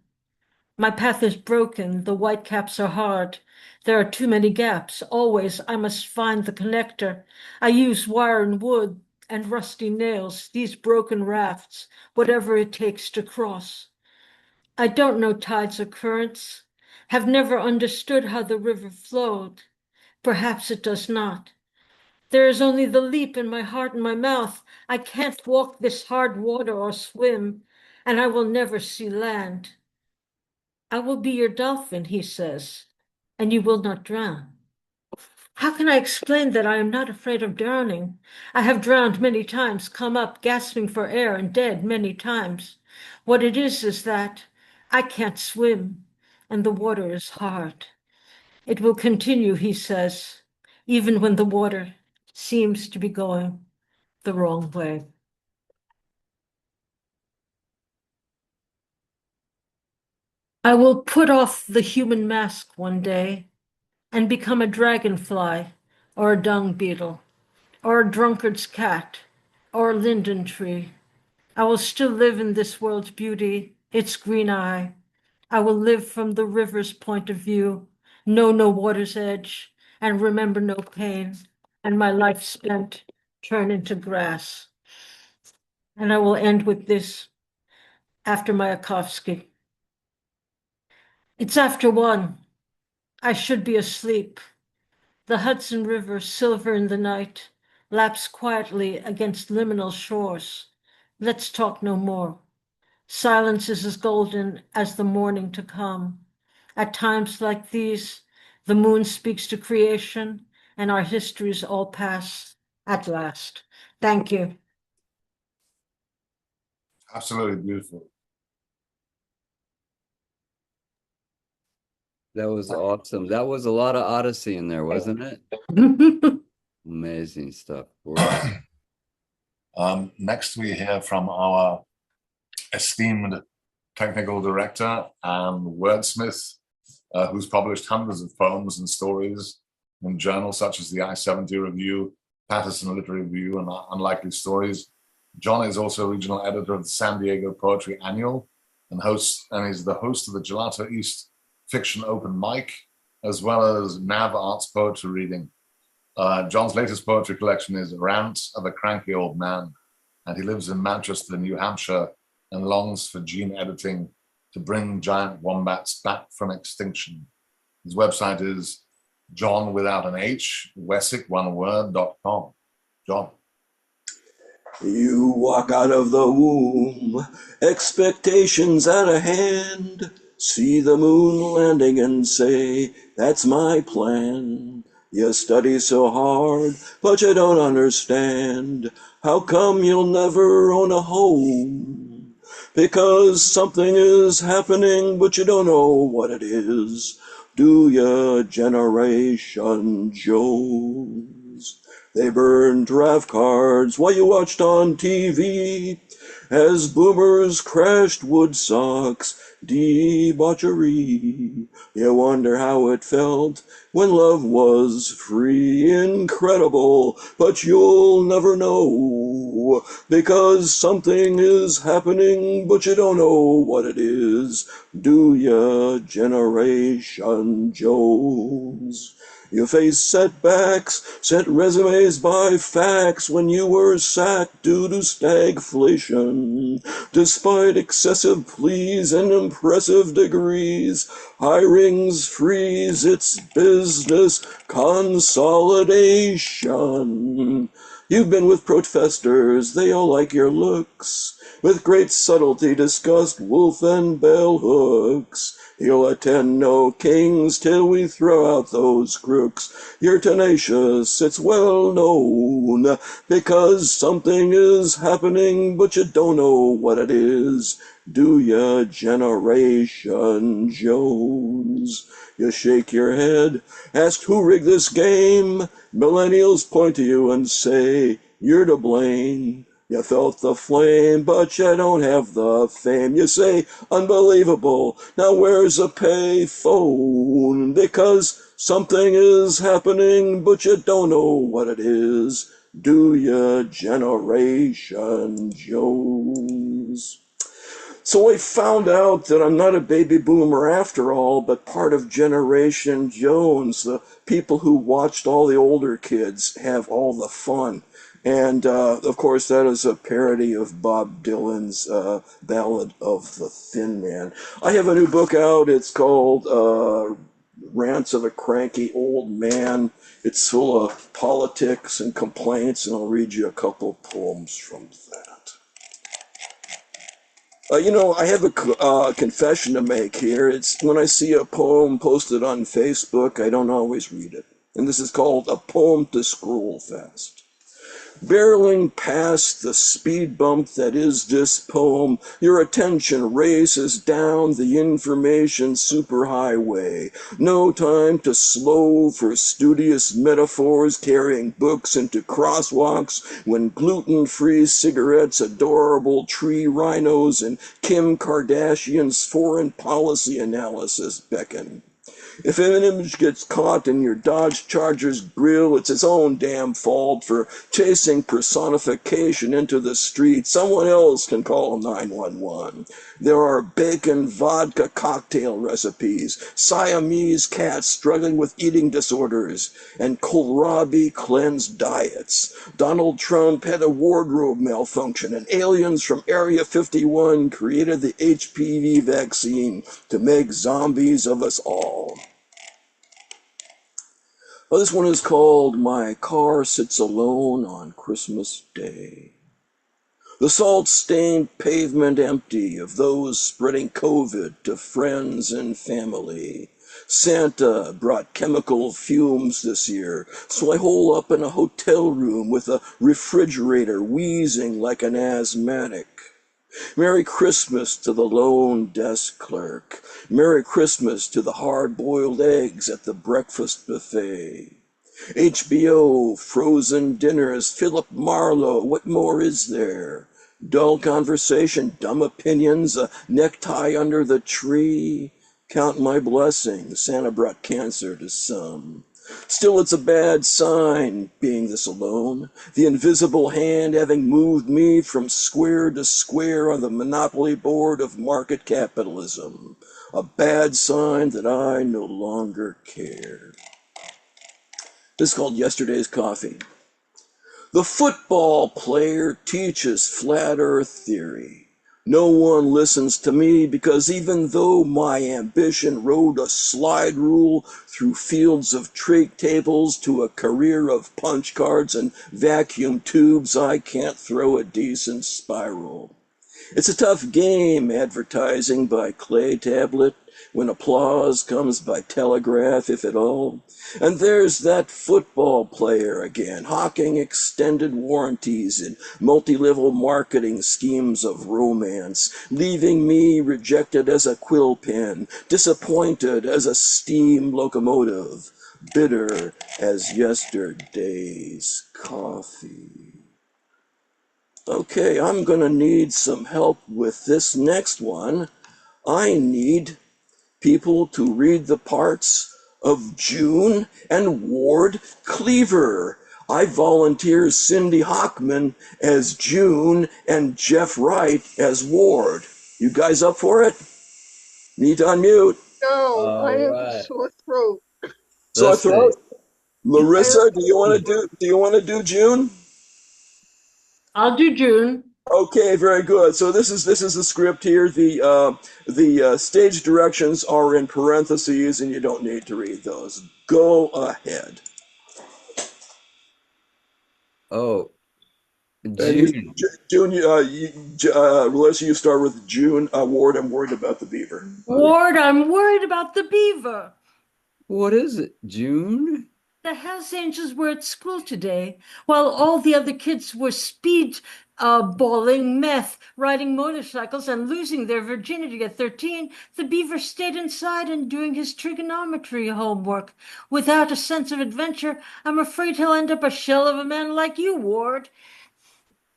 My path is broken, the whitecaps are hard. There are too many gaps. Always I must find the connector. I use wire and wood and rusty nails, these broken rafts, whatever it takes to cross. I don't know tides or currents, have never understood how the river flowed. Perhaps it does not. There is only the leap in my heart and my mouth. I can't walk this hard water or swim, and I will never see land. I will be your dolphin, he says, and you will not drown. How can I explain that I am not afraid of drowning? I have drowned many times, come up gasping for air and dead many times. What it is that I can't swim and the water is hard. It will continue, he says, even when the water seems to be going the wrong way. I will put off the human mask one day and become a dragonfly or a dung beetle or a drunkard's cat or a linden tree. I will still live in this world's beauty, its green eye. I will live from the river's point of view, know no water's edge, and remember no pain, and my life spent turn into grass. And I will end with this after Mayakovsky. It's after 1. I should be asleep. The Hudson River, silver in the night, laps quietly against liminal shores. Let's talk no more. Silence is as golden as the morning to come. At times like these, the moon speaks to creation, and our histories all pass at last. Thank you. Absolutely beautiful. That was awesome. That was a lot of Odyssey in there, wasn't it? Amazing stuff. Next, we hear from our esteemed technical director and wordsmith, who's published hundreds of poems and stories in journals such as the I-70 Review, Patterson Literary Review, and Unlikely Stories. Jon is also regional editor of the San Diego Poetry Annual and he's the host of the Gelato East Fiction Open Mic, as well as NAV Arts Poetry Reading. Jon's latest poetry collection is Rant of a Cranky Old Man, and he lives in Manchester, New Hampshire, and longs for gene editing to bring giant wombats back from extinction. His website is Jon without an H, Wesick, one word.com. Jon. You walk out of the womb, expectations out of hand, see the moon landing and say, that's my plan. You study so hard, but you don't understand. How come you'll never own a home? Because something is happening, but you don't know what it is. Do ya, Generation Jones? They burned draft cards while you watched on TV as boomers crashed Woodstocks debauchery. You wonder how it felt when love was free. Incredible, but you'll never know because something is happening, but you don't know what it is. Do ya, Generation Jones? You faced setbacks, sent resumes by fax when you were sacked due to stagflation. Despite excessive pleas and impressive degrees, hirings freeze, it's business consolidation. You've been with protesters, they all like your looks. With great subtlety discussed wolf and bell hooks. You'll attend no kings till we throw out those crooks. You're tenacious, it's well known, because something is happening, but you don't know what it is. Do ya, Generation Jones? You shake your head, ask who rigged this game. Millennials point to you and say, you're to blame. You felt the flame, but you don't have the fame. You say, unbelievable, now where's a pay phone? Because something is happening, but you don't know what it is. Do ya, Generation Jones? So I found out that I'm not a baby boomer after all, but part of Generation Jones, the people who watched all the older kids have all the fun. And, of course, that is a parody of Bob Dylan's Ballad of the Thin Man. I have a new book out. It's called Rants of a Cranky Old Man. It's full of politics and complaints, and I'll read you a couple poems from that. I have a confession to make here. It's when I see a poem posted on Facebook, I don't always read it. And this is called A Poem to Scroll Fast. Barreling past the speed bump that is this poem, your attention races down the information superhighway. No time to slow for studious metaphors carrying books into crosswalks when gluten-free cigarettes, adorable tree rhinos, and Kim Kardashian's foreign policy analysis beckon. If an image gets caught in your Dodge Charger's grill, it's its own damn fault for chasing personification into the street. Someone else can call 911. There are bacon vodka cocktail recipes, Siamese cats struggling with eating disorders, and kohlrabi cleansed diets. Donald Trump had a wardrobe malfunction, and aliens from Area 51 created the HPV vaccine to make zombies of us all. Well, this one is called My Car Sits Alone on Christmas Day. The salt-stained pavement empty of those spreading COVID to friends and family. Santa brought chemical fumes this year, so I hole up in a hotel room with a refrigerator wheezing like an asthmatic. Merry Christmas to the lone desk clerk. Merry Christmas to the hard-boiled eggs at the breakfast buffet. HBO, frozen dinners, Philip Marlowe, what more is there? Dull conversation, dumb opinions, a necktie under the tree. Count my blessings, Santa brought cancer to some. Still, it's a bad sign, being this alone. The invisible hand having moved me from square to square on the monopoly board of market capitalism. A bad sign that I no longer care. This is called Yesterday's Coffee. The football player teaches flat earth theory. No one listens to me because even though my ambition rode a slide rule through fields of trig tables to a career of punch cards and vacuum tubes, I can't throw a decent spiral. It's a tough game, advertising by clay tablet, when applause comes by telegraph, if at all. And there's that football player again, hawking extended warranties in multi-level marketing schemes of romance, leaving me rejected as a quill pen, disappointed as a steam locomotive, bitter as yesterday's coffee. Okay, I'm gonna need some help with this next one. I need people to read the parts of June and Ward Cleaver. I volunteer Cindy Hockman as June and Jeff Wright as Ward. You guys up for it? Need to unmute. No, I All have a right. sore throat. Sore Let's see. throat. Larissa, do you want to do June? I'll do June. Okay, very good. So this is the script here. The stage directions are in parentheses, and you don't need to read those. Go ahead. Oh, And June. June, Melissa, you start with June. Ward, I'm worried about the beaver. Ward, I'm worried about the beaver. What is it? June? The Hells Angels were at school today, while all the other kids were speed balling meth, riding motorcycles, and losing their virginity at 13. The beaver stayed inside and doing his trigonometry homework. Without a sense of adventure, I'm afraid he'll end up a shell of a man like you, Ward.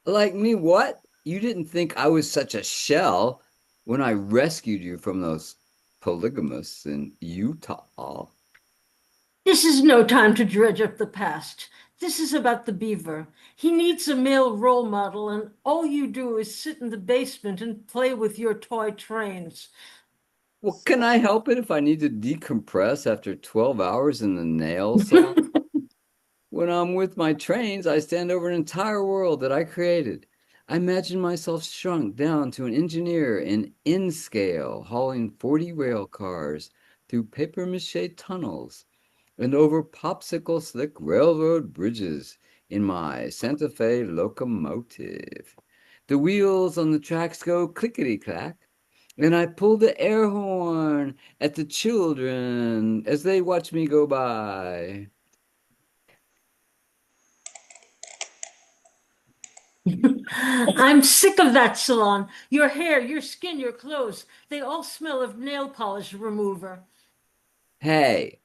Like me, what? You didn't think I was such a shell when I rescued you from those polygamists in Utah. This is no time to dredge up the past. This is about the beaver. He needs a male role model, and all you do is sit in the basement and play with your toy trains. Well, can I help it if I need to decompress after 12 hours in the nail salon? When I'm with my trains, I stand over an entire world that I created. I imagine myself shrunk down to an engineer in N-scale, hauling 40 rail cars through papier-mâché tunnels and over popsicle slick railroad bridges in my Santa Fe locomotive. The wheels on the tracks go clickety-clack, and I pull the air horn at the children as they watch me go by. I'm sick of that salon. Your hair, your skin, your clothes, they all smell of nail polish remover. Hey,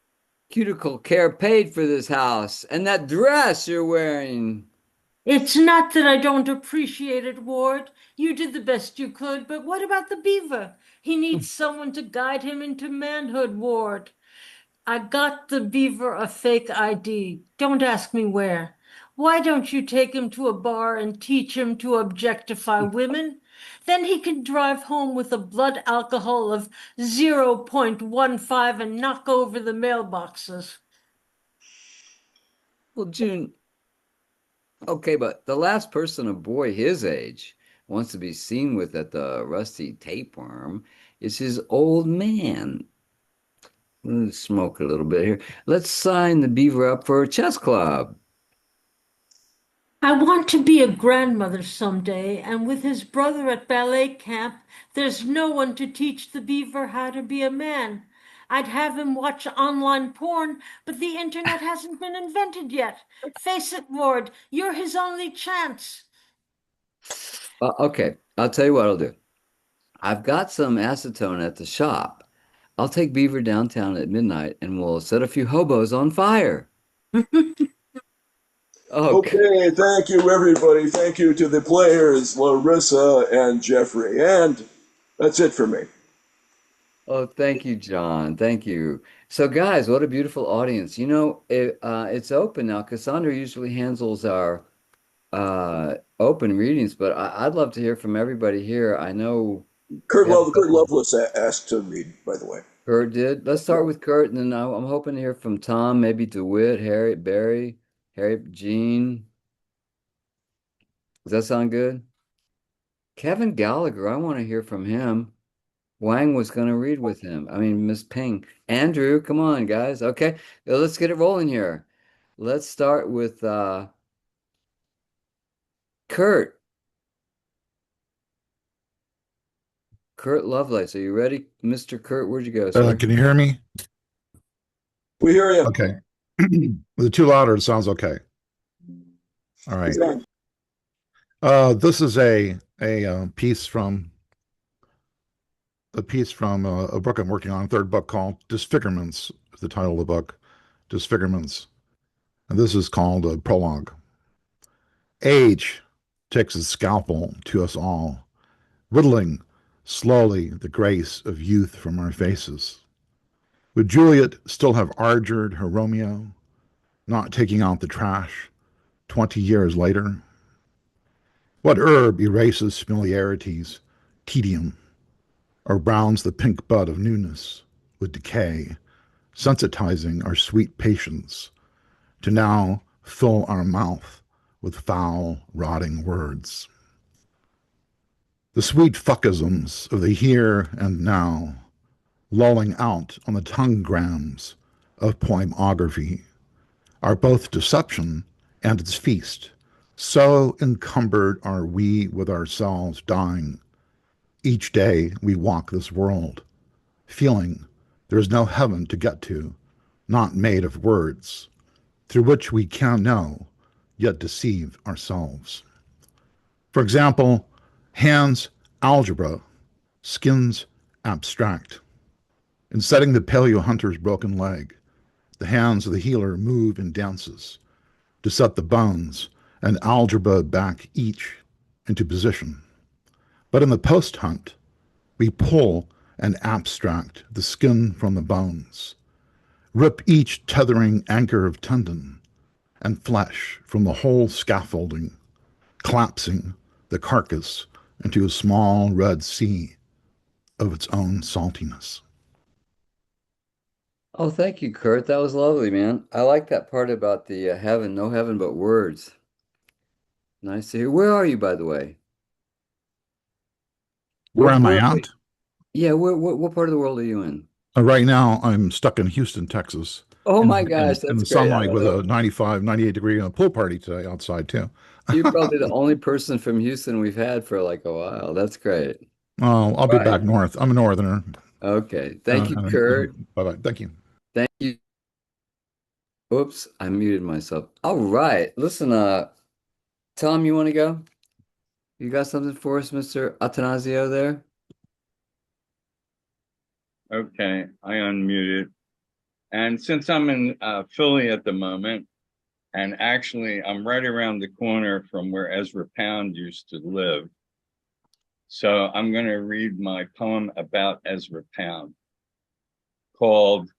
cuticle care paid for this house, and that dress you're wearing. It's not that I don't appreciate it, Ward. You did the best you could, but what about the beaver? He needs someone to guide him into manhood, Ward. I got the beaver a fake ID. Don't ask me where. Why don't you take him to a bar and teach him to objectify women? Then he can drive home with a blood alcohol of 0.15 and knock over the mailboxes. Well, June, okay, but the last person a boy his age wants to be seen with at the Rusty Tapeworm is his old man. Let's smoke a little bit here. Let's sign the beaver up for a chess club. I want to be a grandmother someday, and with his brother at ballet camp, there's no one to teach the beaver how to be a man. I'd have him watch online porn, but the internet hasn't been invented yet. Face it, Ward, you're his only chance. Okay, I'll tell you what I'll do. I've got some acetone at the shop. I'll take Beaver downtown at midnight and we'll set a few hobos on fire. Oh, Okay, thank you, everybody. Thank you to the players, Larissa and Jeffrey. And that's it for me. oh, thank you, John. Thank you. So, guys, what a beautiful audience. It's open now. Cassandra usually handles our open readings, but I'd love to hear from everybody here. I know we have a Kurt couple. Loveless asked to read, by the way. Kurt did. Let's start with Kurt, and then I'm hoping to hear from Tom, maybe DeWitt, Harriet, Barry, Harriet, Jean. Does that sound good? Kevin Gallagher, I want to hear from him. Wang was going to read with him. I mean, Miss Ping. Andrew, come on, guys. Okay, let's get it rolling here. Let's start with Kurt. Kurt Lovelace. Are you ready, Mr. Kurt? Where'd you go, sir? Can you hear me? We hear you. Okay. With it too loud or it sounds okay. All right. This is a piece from a book I'm working on, a third book called Disfigurements, is the title of the book, Disfigurements. And this is called a prologue. Age takes its scalpel to us all, whittling slowly the grace of youth from our faces. Would Juliet still have ardured her Romeo, not taking out the trash 20 years later? What herb erases familiarity's tedium, or browns the pink bud of newness with decay, sensitizing our sweet patience to now fill our mouth with foul, rotting words? The sweet fuckisms of the here and now, lolling out on the tongue grams of poemography, are both deception and its feast. So encumbered are we with ourselves dying. Each day we walk this world, feeling there is no heaven to get to, not made of words, through which we can know, yet deceive ourselves. For example, hands algebra, skins abstract. In setting the paleo hunter's broken leg, the hands of the healer move in dances to set the bones and algebra back each into position. But in the post-hunt, we pull and abstract the skin from the bones, rip each tethering anchor of tendon and flesh from the whole scaffolding, collapsing the carcass into a small red sea of its own saltiness. Oh, thank you, Kurt. That was lovely, man. I like that part about the heaven, no heaven but words. Nice to hear. Where are you, by the way? Where am I Where at? Yeah, what part of the world are you in? Right now, I'm stuck in Houston, Texas, Oh in, my gosh, in that's the great. I sunlight don't with a know. 95, 98-degree pool party today outside, too. You're probably the only person from Houston we've had for like a while. That's great. Oh, I'll be Right. back north. I'm a northerner. Okay. Thank you, Kurt. Bye-bye. Thank you. Thank you. Oops, I muted myself. All right. Listen, Tom, you want to go? You got something for us, Mr. Atanasio there? Okay, I unmuted. And since I'm in Philly at the moment, and actually I'm right around the corner from where Ezra Pound used to live, so I'm going to read my poem about Ezra Pound called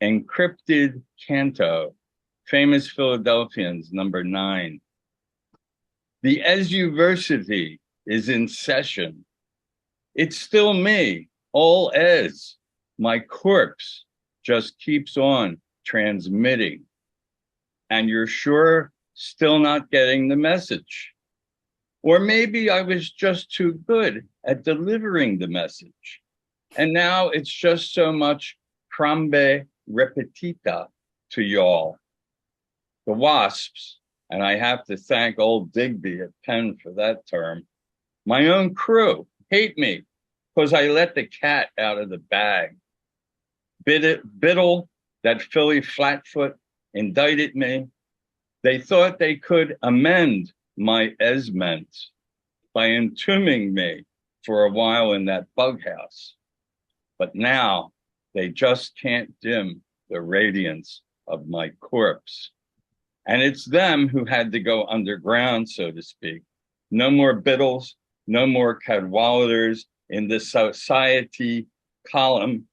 Encrypted Canto, Famous Philadelphians, number 9. The Ezuversity is in session. It's still me, all Ez. My corpse just keeps on transmitting. And you're sure still not getting the message. Or maybe I was just too good at delivering the message. And now it's just so much crambe repetita to y'all. The wasps, and I have to thank old Digby at Penn for that term, my own crew hate me because I let the cat out of the bag. Biddle, that Philly flatfoot, indicted me. They thought they could amend my esment. by entombing me for a while in that bug house. But now they just can't dim the radiance of my corpse. And it's them who had to go underground, so to speak. No more Biddles, no more Cadwalladers in the society column,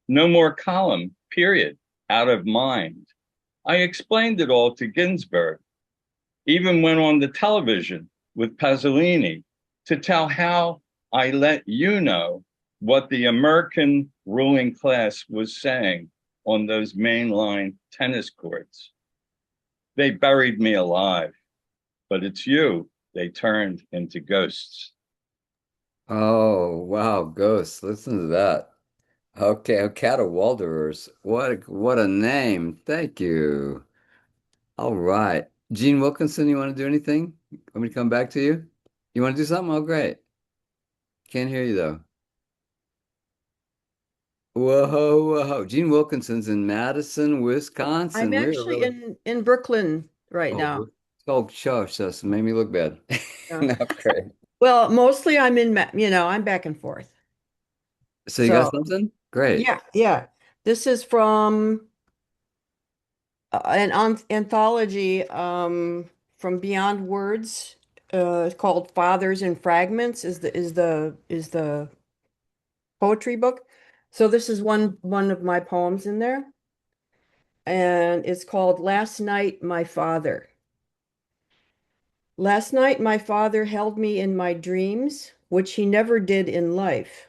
no more column, period, out of mind. I explained it all to Ginsberg, even went on the television with Pasolini to tell how I let you know what the American ruling class was saying on those mainline tennis courts. They buried me alive, but it's you they turned into ghosts. Oh, wow, ghosts. Listen to that. Okay, Catawalderers. What a name. Thank you. All right. Gene Wilkinson, you want to do anything? Want me to come back to you? You want to do something? Oh, great. Can't hear you though. Whoa, whoa. Gene Wilkinson's in Madison, I'm Wisconsin. We're actually really in Brooklyn right oh, now. oh, shush, this made me look bad. Yeah. No, great. Well, mostly I'm I'm back and forth. So you got So something? Great. yeah. This is from an anthology from Beyond Words. It's called Fathers and Fragments is the poetry book. So this is one of my poems in there, and it's called Last Night, My Father. Last night, my father held me in my dreams, which he never did in life.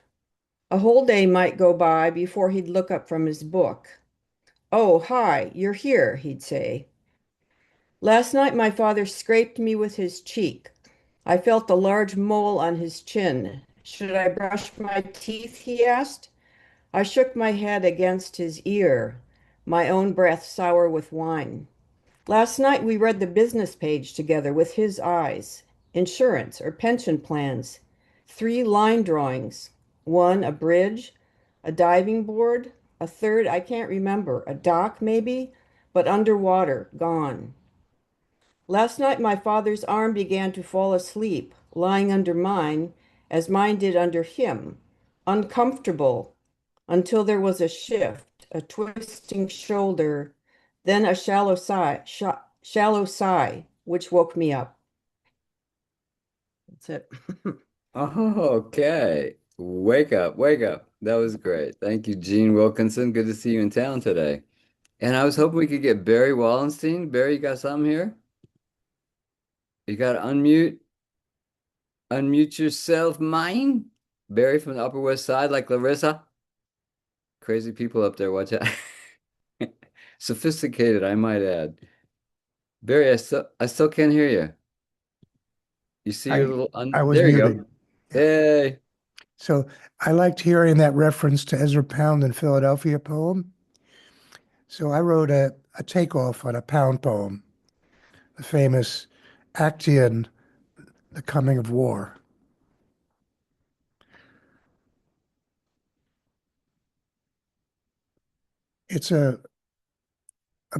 A whole day might go by before he'd look up from his book. Oh, hi, you're here, he'd say. Last night, my father scraped me with his cheek. I felt a large mole on his chin. Should I brush my teeth? He asked. I shook my head against his ear, my own breath sour with wine. Last night we read the business page together with his eyes. Insurance or pension plans. 3 line drawings. One, a bridge, a diving board. A third, I can't remember. A dock, maybe, but underwater, gone. Last night my father's arm began to fall asleep, lying under mine, as mine did under him. Uncomfortable, until there was a shift, a twisting shoulder, then a shallow sigh, which woke me up. That's it. Oh, okay. Wake up, wake up. That was great. Thank you, Gene Wilkinson. Good to see you in town today. And I was hoping we could get Barry Wallenstein. Barry, you got something here? You got to unmute yourself, mine. Barry from the Upper West Side, like Larissa. Crazy people up there, watch out. Sophisticated, I might add. Barry, I still can't hear you. You see your I little I was there you muted. go. Hey. So I liked hearing that reference to Ezra Pound and Philadelphia poem. So I wrote a takeoff on a Pound poem, the famous Acteon, The Coming of War. It's a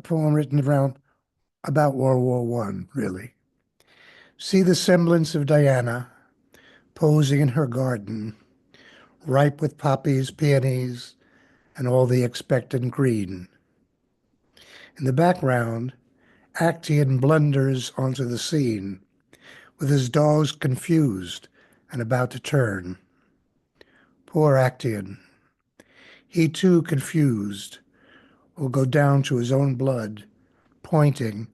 poem written around about World War One, really. See the semblance of Diana posing in her garden, ripe with poppies, peonies, and all the expectant green. In the background, Acteon blunders onto the scene, with his dogs confused and about to turn. Poor Acteon. He too, confused, will go down to his own blood, pointing,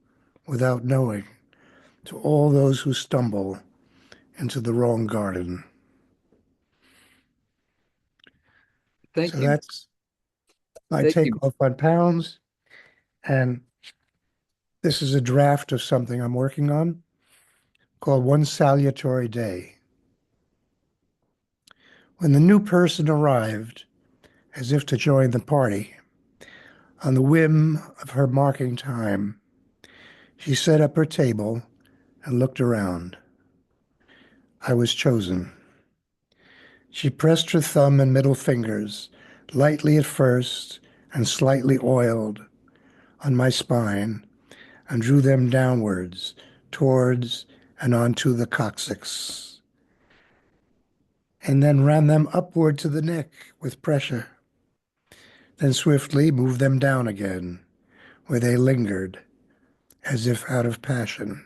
without knowing, to all those who stumble into the wrong garden. Thank So you. that's my Thank you. takeoff on Pounds. And this is a draft of something I'm working on called One Salutary Day. When the new person arrived, as if to join the party, on the whim of her marking time, she set up her table and looked around. I was chosen. She pressed her thumb and middle fingers, lightly at first and slightly oiled, on my spine and drew them downwards, towards and onto the coccyx. and then ran them upward to the neck with pressure, then swiftly moved them down again, where they lingered, as if out of passion.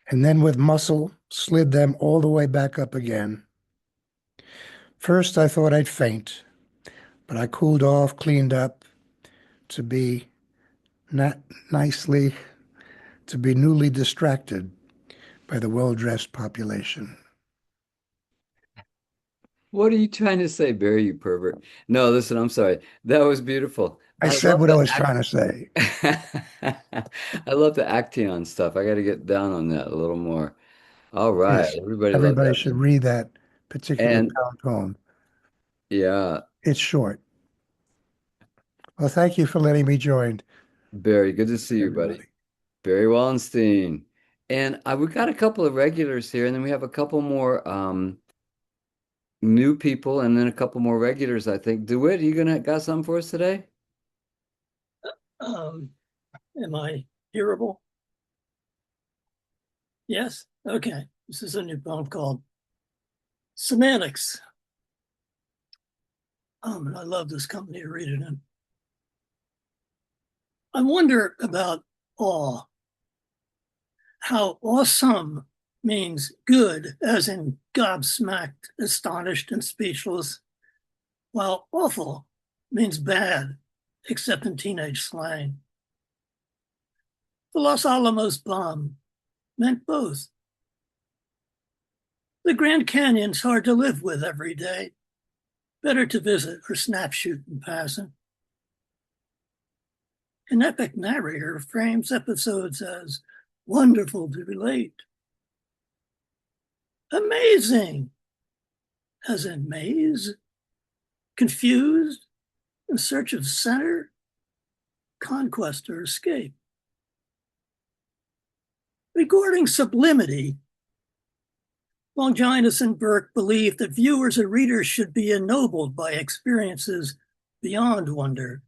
And then with muscle slid them all the way back up again. First I thought I'd faint, but I cooled off, cleaned up, to be not nicely, to be newly distracted by the well-dressed population. What are you trying to say, Barry, you pervert? No, listen, I'm sorry. That was beautiful. I I said love what I the was trying to say. I love the Action stuff. I got to get down on that a little more. All right. Yes, Everybody loves everybody that should one. read that particular And pound poem. yeah, It's short. Well, thank you for letting me join, Barry, good to see you, buddy. everybody. Barry Wallenstein. And we got a couple of regulars here, and then we have a couple more new people, and then a couple more regulars, I think. DeWitt, you gonna got something for us today? Am I hearable? Yes? Okay. This is a new poem called Semantics. And I love this company to read it in. I wonder about awe. How awesome means good, as in gobsmacked, astonished, and speechless, while awful means bad, except in teenage slang. The Los Alamos bomb meant both. The Grand Canyon's hard to live with every day. Better to visit or snapshot in passing. An epic narrator frames episodes as wonderful to relate. Amazing, as in maze. Confused, in search of center, conquest, or escape. Regarding sublimity, Longinus and Burke believed that viewers and readers should be ennobled by experiences beyond wonder,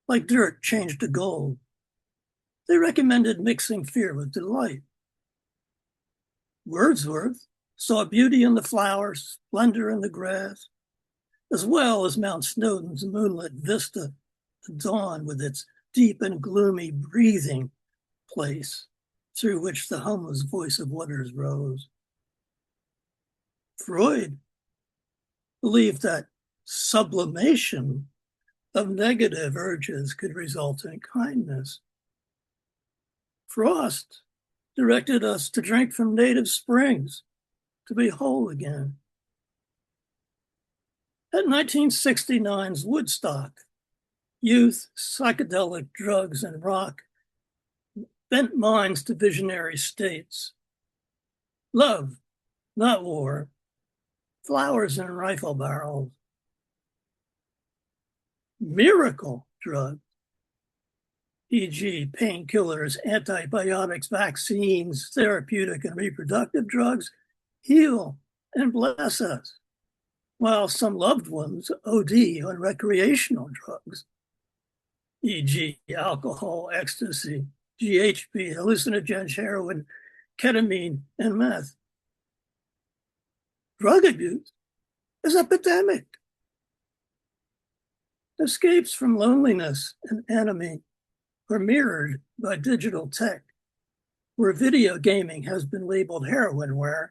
like dirt changed to gold. They recommended mixing fear with delight. Wordsworth saw beauty in the flowers, splendor in the grass, as well as Mount Snowdon's moonlit vista, the dawn with its deep and gloomy breathing place through which the homeless voice of waters rose. Freud believed that sublimation of negative urges could result in kindness. Frost directed us to drink from native springs to be whole again. At 1969's Woodstock, youth, psychedelic drugs, and rock bent minds to visionary states. Love, not war, flowers in rifle barrels. Miracle drugs, e.g. painkillers, antibiotics, vaccines, therapeutic and reproductive drugs, heal and bless us, while some loved ones OD on recreational drugs, e.g. alcohol, ecstasy, GHB, hallucinogens, heroin, ketamine, and meth. Drug abuse is epidemic. Escapes from loneliness and enemy are mirrored by digital tech, where video gaming has been labeled heroinware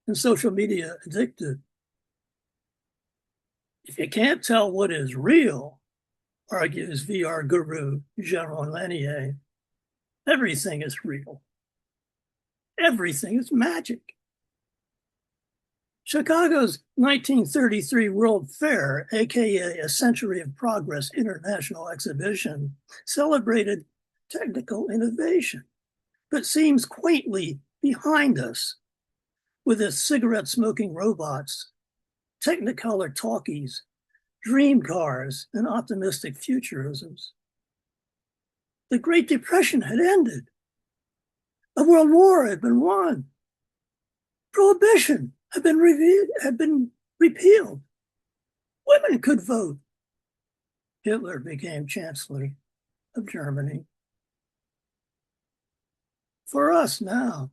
and social media addictive. If you can't tell what is real, argues VR guru Jean Lanier, everything is real. Everything is magic. Chicago's 1933 World Fair, aka a Century of Progress International Exhibition, celebrated technical innovation, but seems quaintly behind us with its cigarette-smoking robots, Technicolor talkies, dream cars, and optimistic futurisms. The Great Depression had ended. A world war had been won. Prohibition had been repealed. Women could vote. Hitler became Chancellor of Germany. For us now,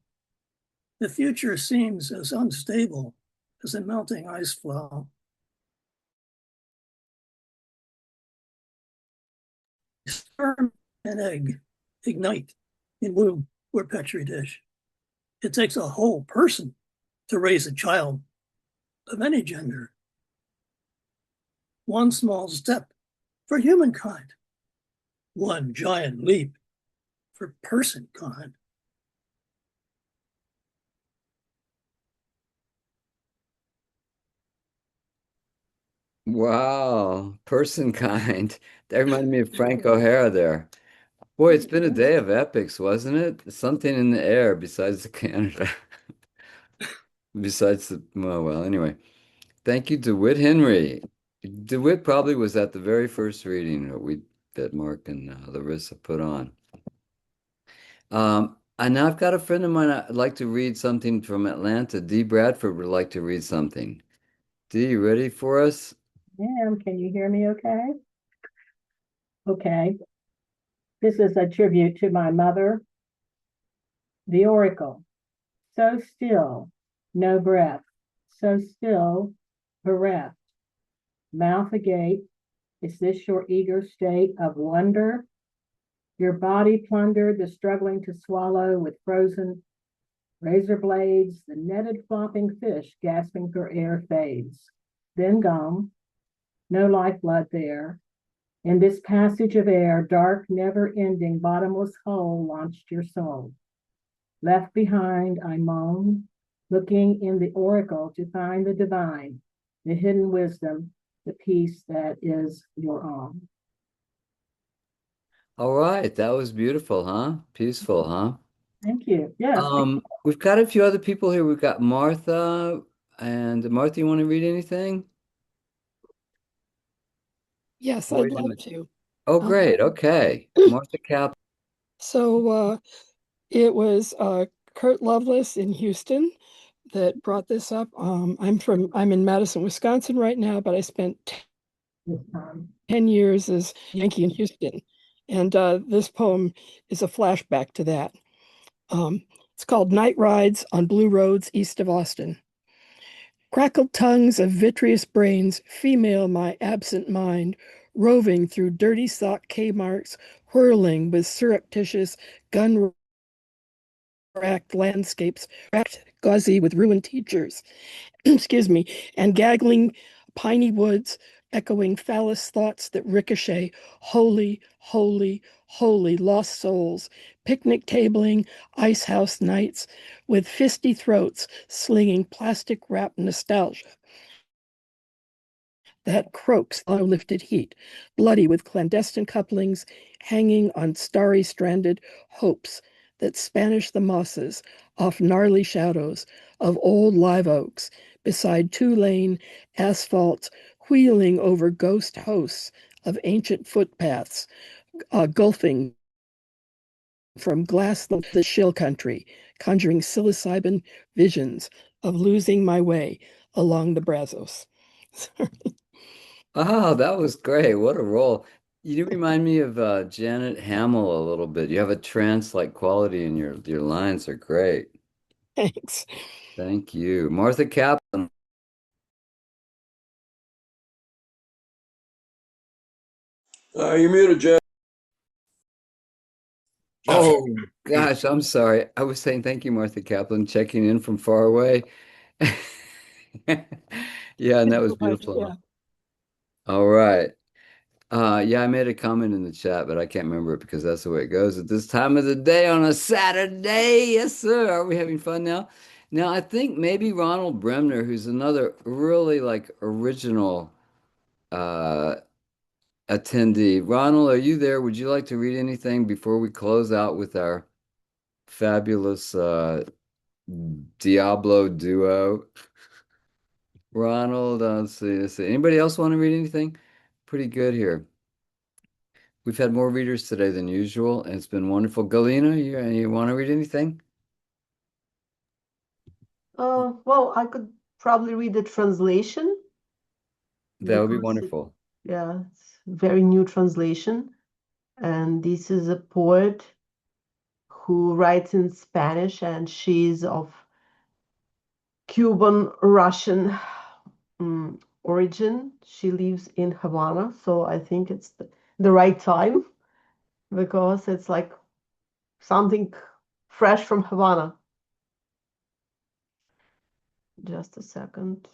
The future seems as unstable as a melting ice floe. Sperm and egg ignite in womb or petri dish. It takes a whole person to raise a child of any gender. One small step for humankind, one giant leap for personkind. Wow, person kind. That reminded me of Frank O'Hara there. Boy, it's been a day of epics, wasn't it? Something in the air besides the Canada. Besides the, well, anyway. Thank you, DeWitt Henry. DeWitt probably was at the very first reading that Mark and Larissa put on. And now I've got a friend of mine. I'd like to read something from Atlanta. Dee Bradford would like to read something. Dee, you ready for us? Ma'am, can you hear me okay? Okay. This is a tribute to my mother. The Oracle. So still, no breath. So still, bereft. Mouth agape. Is this your eager state of wonder? Your body plundered, the struggling to swallow with frozen razor blades, the netted flopping fish gasping for air fades. Then gone. No lifeblood there. In this passage of air, dark, never-ending, bottomless hole launched your soul. Left behind, I moan, looking in the oracle to find the divine, the hidden wisdom, the peace that is your own. All right, that was beautiful, huh? Peaceful, huh? Thank you. Yes. We've got a few other people here. We've got Martha, and Martha, you want to read anything? Yes, Wait I'd a love minute. to. Oh, great. Okay. Martha Cap. So it was Kurt Lovelace in Houston that brought this up. I'm in Madison, Wisconsin right now, but I spent 10 years as Yankee in Houston. And this poem is a flashback to that. It's called Night Rides on Blue Roads East of Austin. Crackled tongues of vitreous brains female my absent mind, roving through dirty sock Kmarts, whirling with surreptitious gun racked landscapes, racked gauzy with ruined teachers, excuse me, and gaggling piney woods, echoing phallus thoughts that ricochet, holy, holy, holy, lost souls, picnic tabling, ice house nights, with fisty throats slinging plastic wrapped nostalgia that croaks on lifted heat, bloody with clandestine couplings, hanging on starry stranded hopes that Spanish the mosses off gnarly shadows of old live oaks beside two-lane asphalt, wheeling over ghost hosts of ancient footpaths, gulfing from glass the shill country, conjuring psilocybin visions of losing my way along the Brazos. Oh, that was great. What a role. You do remind me of Janet Hamill a little bit. You have a trance-like quality in your lines are great. Thanks. Thank you. Martha Kaplan. You're muted, Jeff. Oh, gosh, I'm sorry. I was saying thank you, Martha Kaplan, checking in from far away. Yeah, and that was beautiful. Yeah. All right. Yeah, I made a comment in the chat, but I can't remember it because that's the way it goes at this time of the day on a Saturday. Yes, sir. Are we having fun now? Now, I think maybe Ronald Bremner, who's another really like original uh attendee. Ronald, are you there? Would you like to read anything before we close out with our fabulous Diablo duo? Ronald, let's see. Anybody else want to read anything? Pretty good here. We've had more readers today than usual, and it's been wonderful. Galina, you want to read anything? Well, I could probably read the translation That would be because wonderful. yeah, it's a very new translation. And this is a poet who writes in Spanish, and she's of Cuban Russian origin. She lives in Havana, so I think it's the right time because it's like something fresh from Havana. Just a second.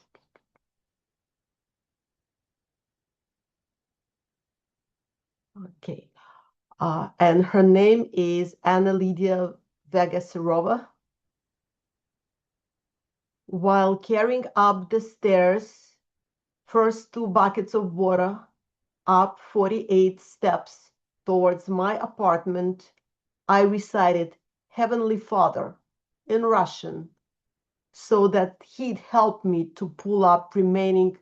Okay. And her name is Anna Lydia Vegasirova. While carrying up the stairs, first 2 buckets of water, up 48 steps towards my apartment, I recited Heavenly Father in Russian so that he'd help me to pull up remaining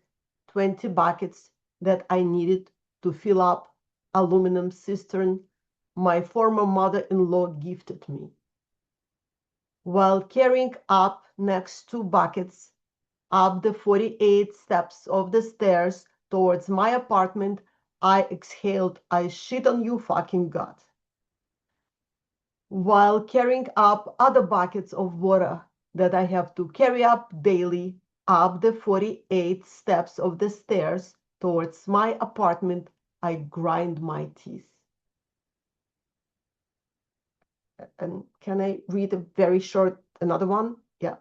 20 buckets that I needed to fill up aluminum cistern my former mother-in-law gifted me. While carrying up next 2 buckets up the 48 steps of the stairs towards my apartment, I exhaled, I shit on you fucking God. While carrying up other buckets of water that I have to carry up daily up the 48 steps of the stairs towards my apartment, I grind my teeth. And can I read a very short, another one? Yeah.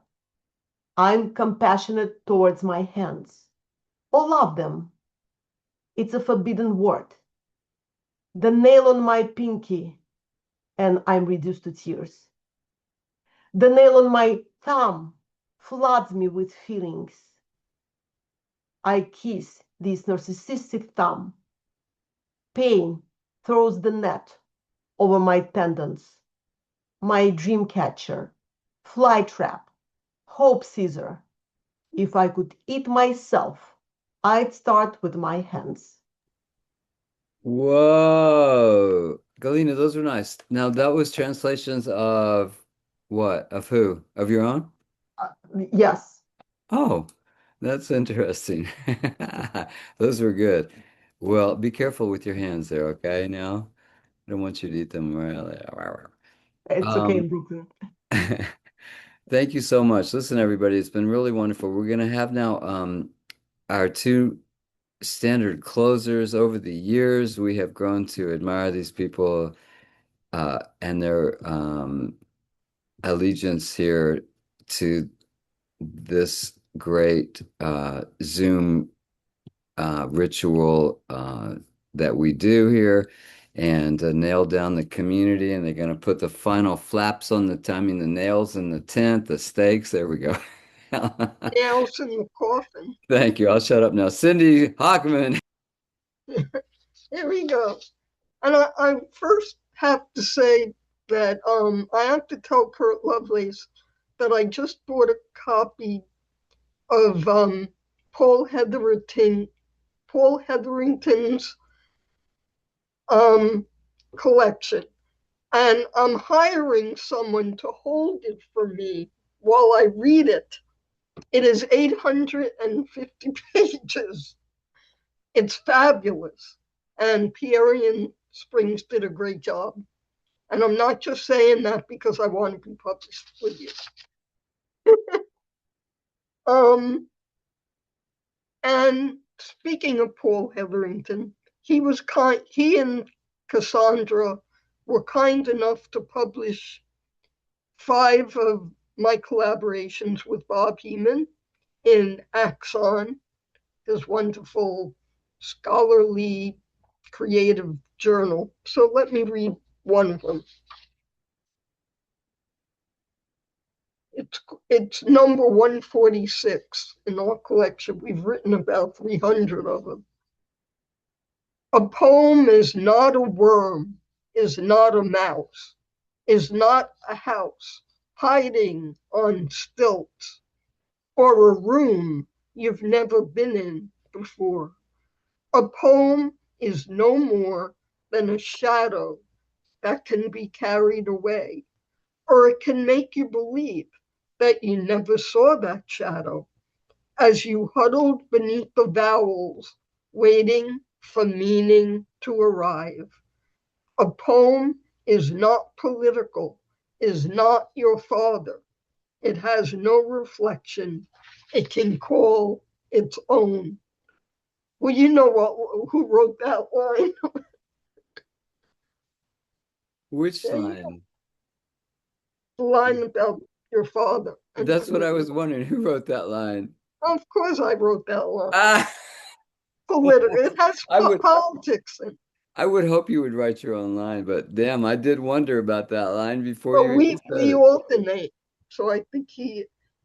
I'm compassionate towards my hands. All of them. It's a forbidden word. The nail on my pinky, and I'm reduced to tears. The nail on my thumb floods me with feelings. I kiss this narcissistic thumb. Pain throws the net over my tendons. My dream catcher, fly trap, hope scissor. If I could eat myself, I'd start with my hands. Whoa. Galina, those were nice. Now that was translations of what? Of who? Of your own? Yes. Oh, that's interesting. Those were good. Well, be careful with your hands there, okay? Now, I don't want you to eat them. It's okay, Brooklyn. Thank you so much. Listen, everybody, it's been really wonderful. We're going to have now our 2 standard closers. Over the years, we have grown to admire these people and their allegiance here to this great Zoom ritual that we do here, and nail down the community. And they're going to put the final flaps on the, I mean, the nails in the tent, the stakes. There we go. Nails in the coffin. Thank you. I'll shut up now. Cindy Hockman. Here we go. And I first have to say that I have to tell Kurt Lovelace that I just bought a copy of Paul Hetherington's collection. And I'm hiring someone to hold it for me while I read it. It is 850 pages. It's fabulous. And Pierre-Ian Springs did a great job. And I'm not just saying that because I want to be published with you. And speaking of Paul Hetherington, he and Cassandra were kind enough to publish 5 of my collaborations with Bob Heeman in Axon, his wonderful scholarly creative journal. So let me read one of them. It's number 146 in our collection. We've written about 300 of them. A poem is not a worm, is not a mouse, is not a house hiding on stilts, or a room you've never been in before. A poem is no more than a shadow that can be carried away, or it can make you believe that you never saw that shadow as you huddled beneath the vowels, waiting for meaning to arrive. A poem is not political, is not your father, It has no reflection it can call its own. Well, you know who wrote that line. Which line? The line about your father. That's what I was wondering. Who wrote that line? Of course I wrote that line. Ah, It has politics in it. I would hope you would write your own line, but damn, I did wonder about that line before But you even said we it. alternate. So I think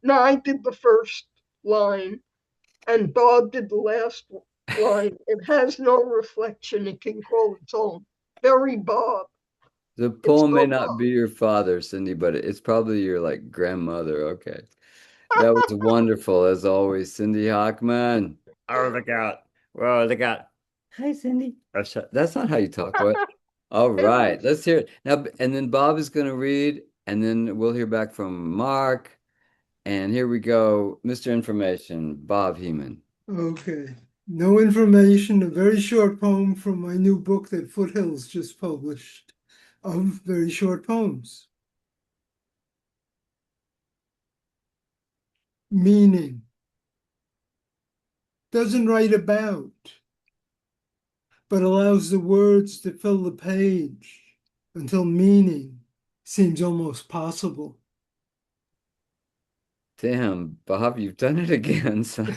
I did the first line and Bob did the last line. It has no reflection it can call its own. Very Bob. The poem may not be your father, Cindy, but it's probably your like grandmother. Okay. That was wonderful as always, Cindy Hockman. Oh, look out. Whoa, look out. Hi, Cindy. Oh, that's not how you talk. What? All right, let's hear it. Now, and then Bob is going to read, and then we'll hear back from Mark. And here we go, Mr. Information, Bob Heeman. Okay. No information, a very short poem from my new book that Foothills just published of very short poems. Meaning. Doesn't write about, but allows the words to fill the page until meaning seems almost possible. Damn, Bob, you've done it again, son.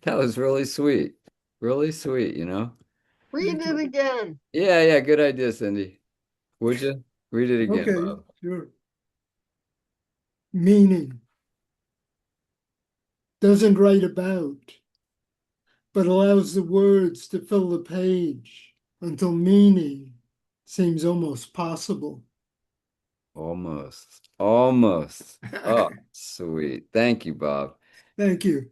That was really sweet. Really sweet, you know? Read it again. Yeah, good idea, Cindy. Would you? Read it again, Okay, Bob. sure. Meaning. Doesn't write about, but allows the words to fill the page until meaning seems almost possible. Almost. Oh, sweet. Thank you, Bob. Thank you.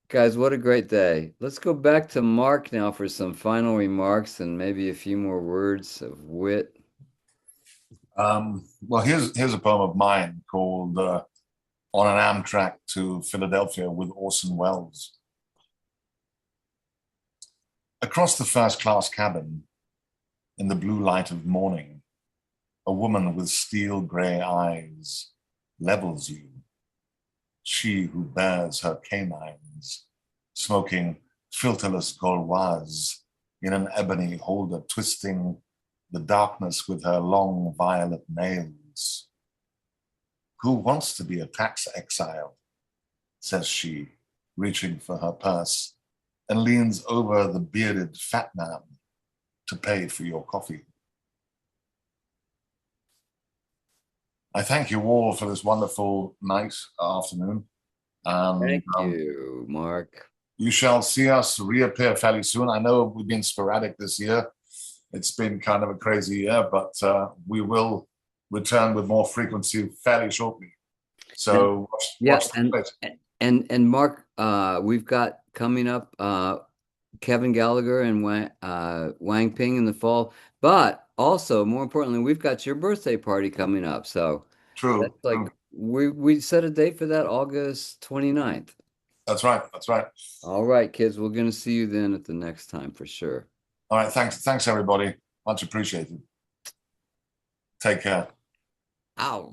Guys, what a great day. Let's go back to Mark now for some final remarks and maybe a few more words of wit. Well, here's a poem of mine called On an Amtrak to Philadelphia with Orson Welles. Across the first-class cabin, in the blue light of morning, a woman with steel gray eyes levels you. She who bears her canines, smoking filterless Gauloise in an ebony holder, twisting the darkness with her long violet nails. Who wants to be a tax exile, says she, reaching for her purse, and leans over the bearded fat man to pay for your coffee. I thank you all for this wonderful night, afternoon. Thank you, Mark. You shall see us reappear fairly soon. I know we've been sporadic this year. It's been kind of a crazy year, but we will return with more frequency fairly shortly. So watch the space. And Mark, we've got coming up Kevin Gallagher and Wang Ping in the fall, but also more importantly, we've got your birthday party coming up. So true. That's like we set a date for that August 29th. That's right. All right, kids, we're gonna see you then at the next time for sure. All right, thanks everybody. Much appreciated. Take care. Ow.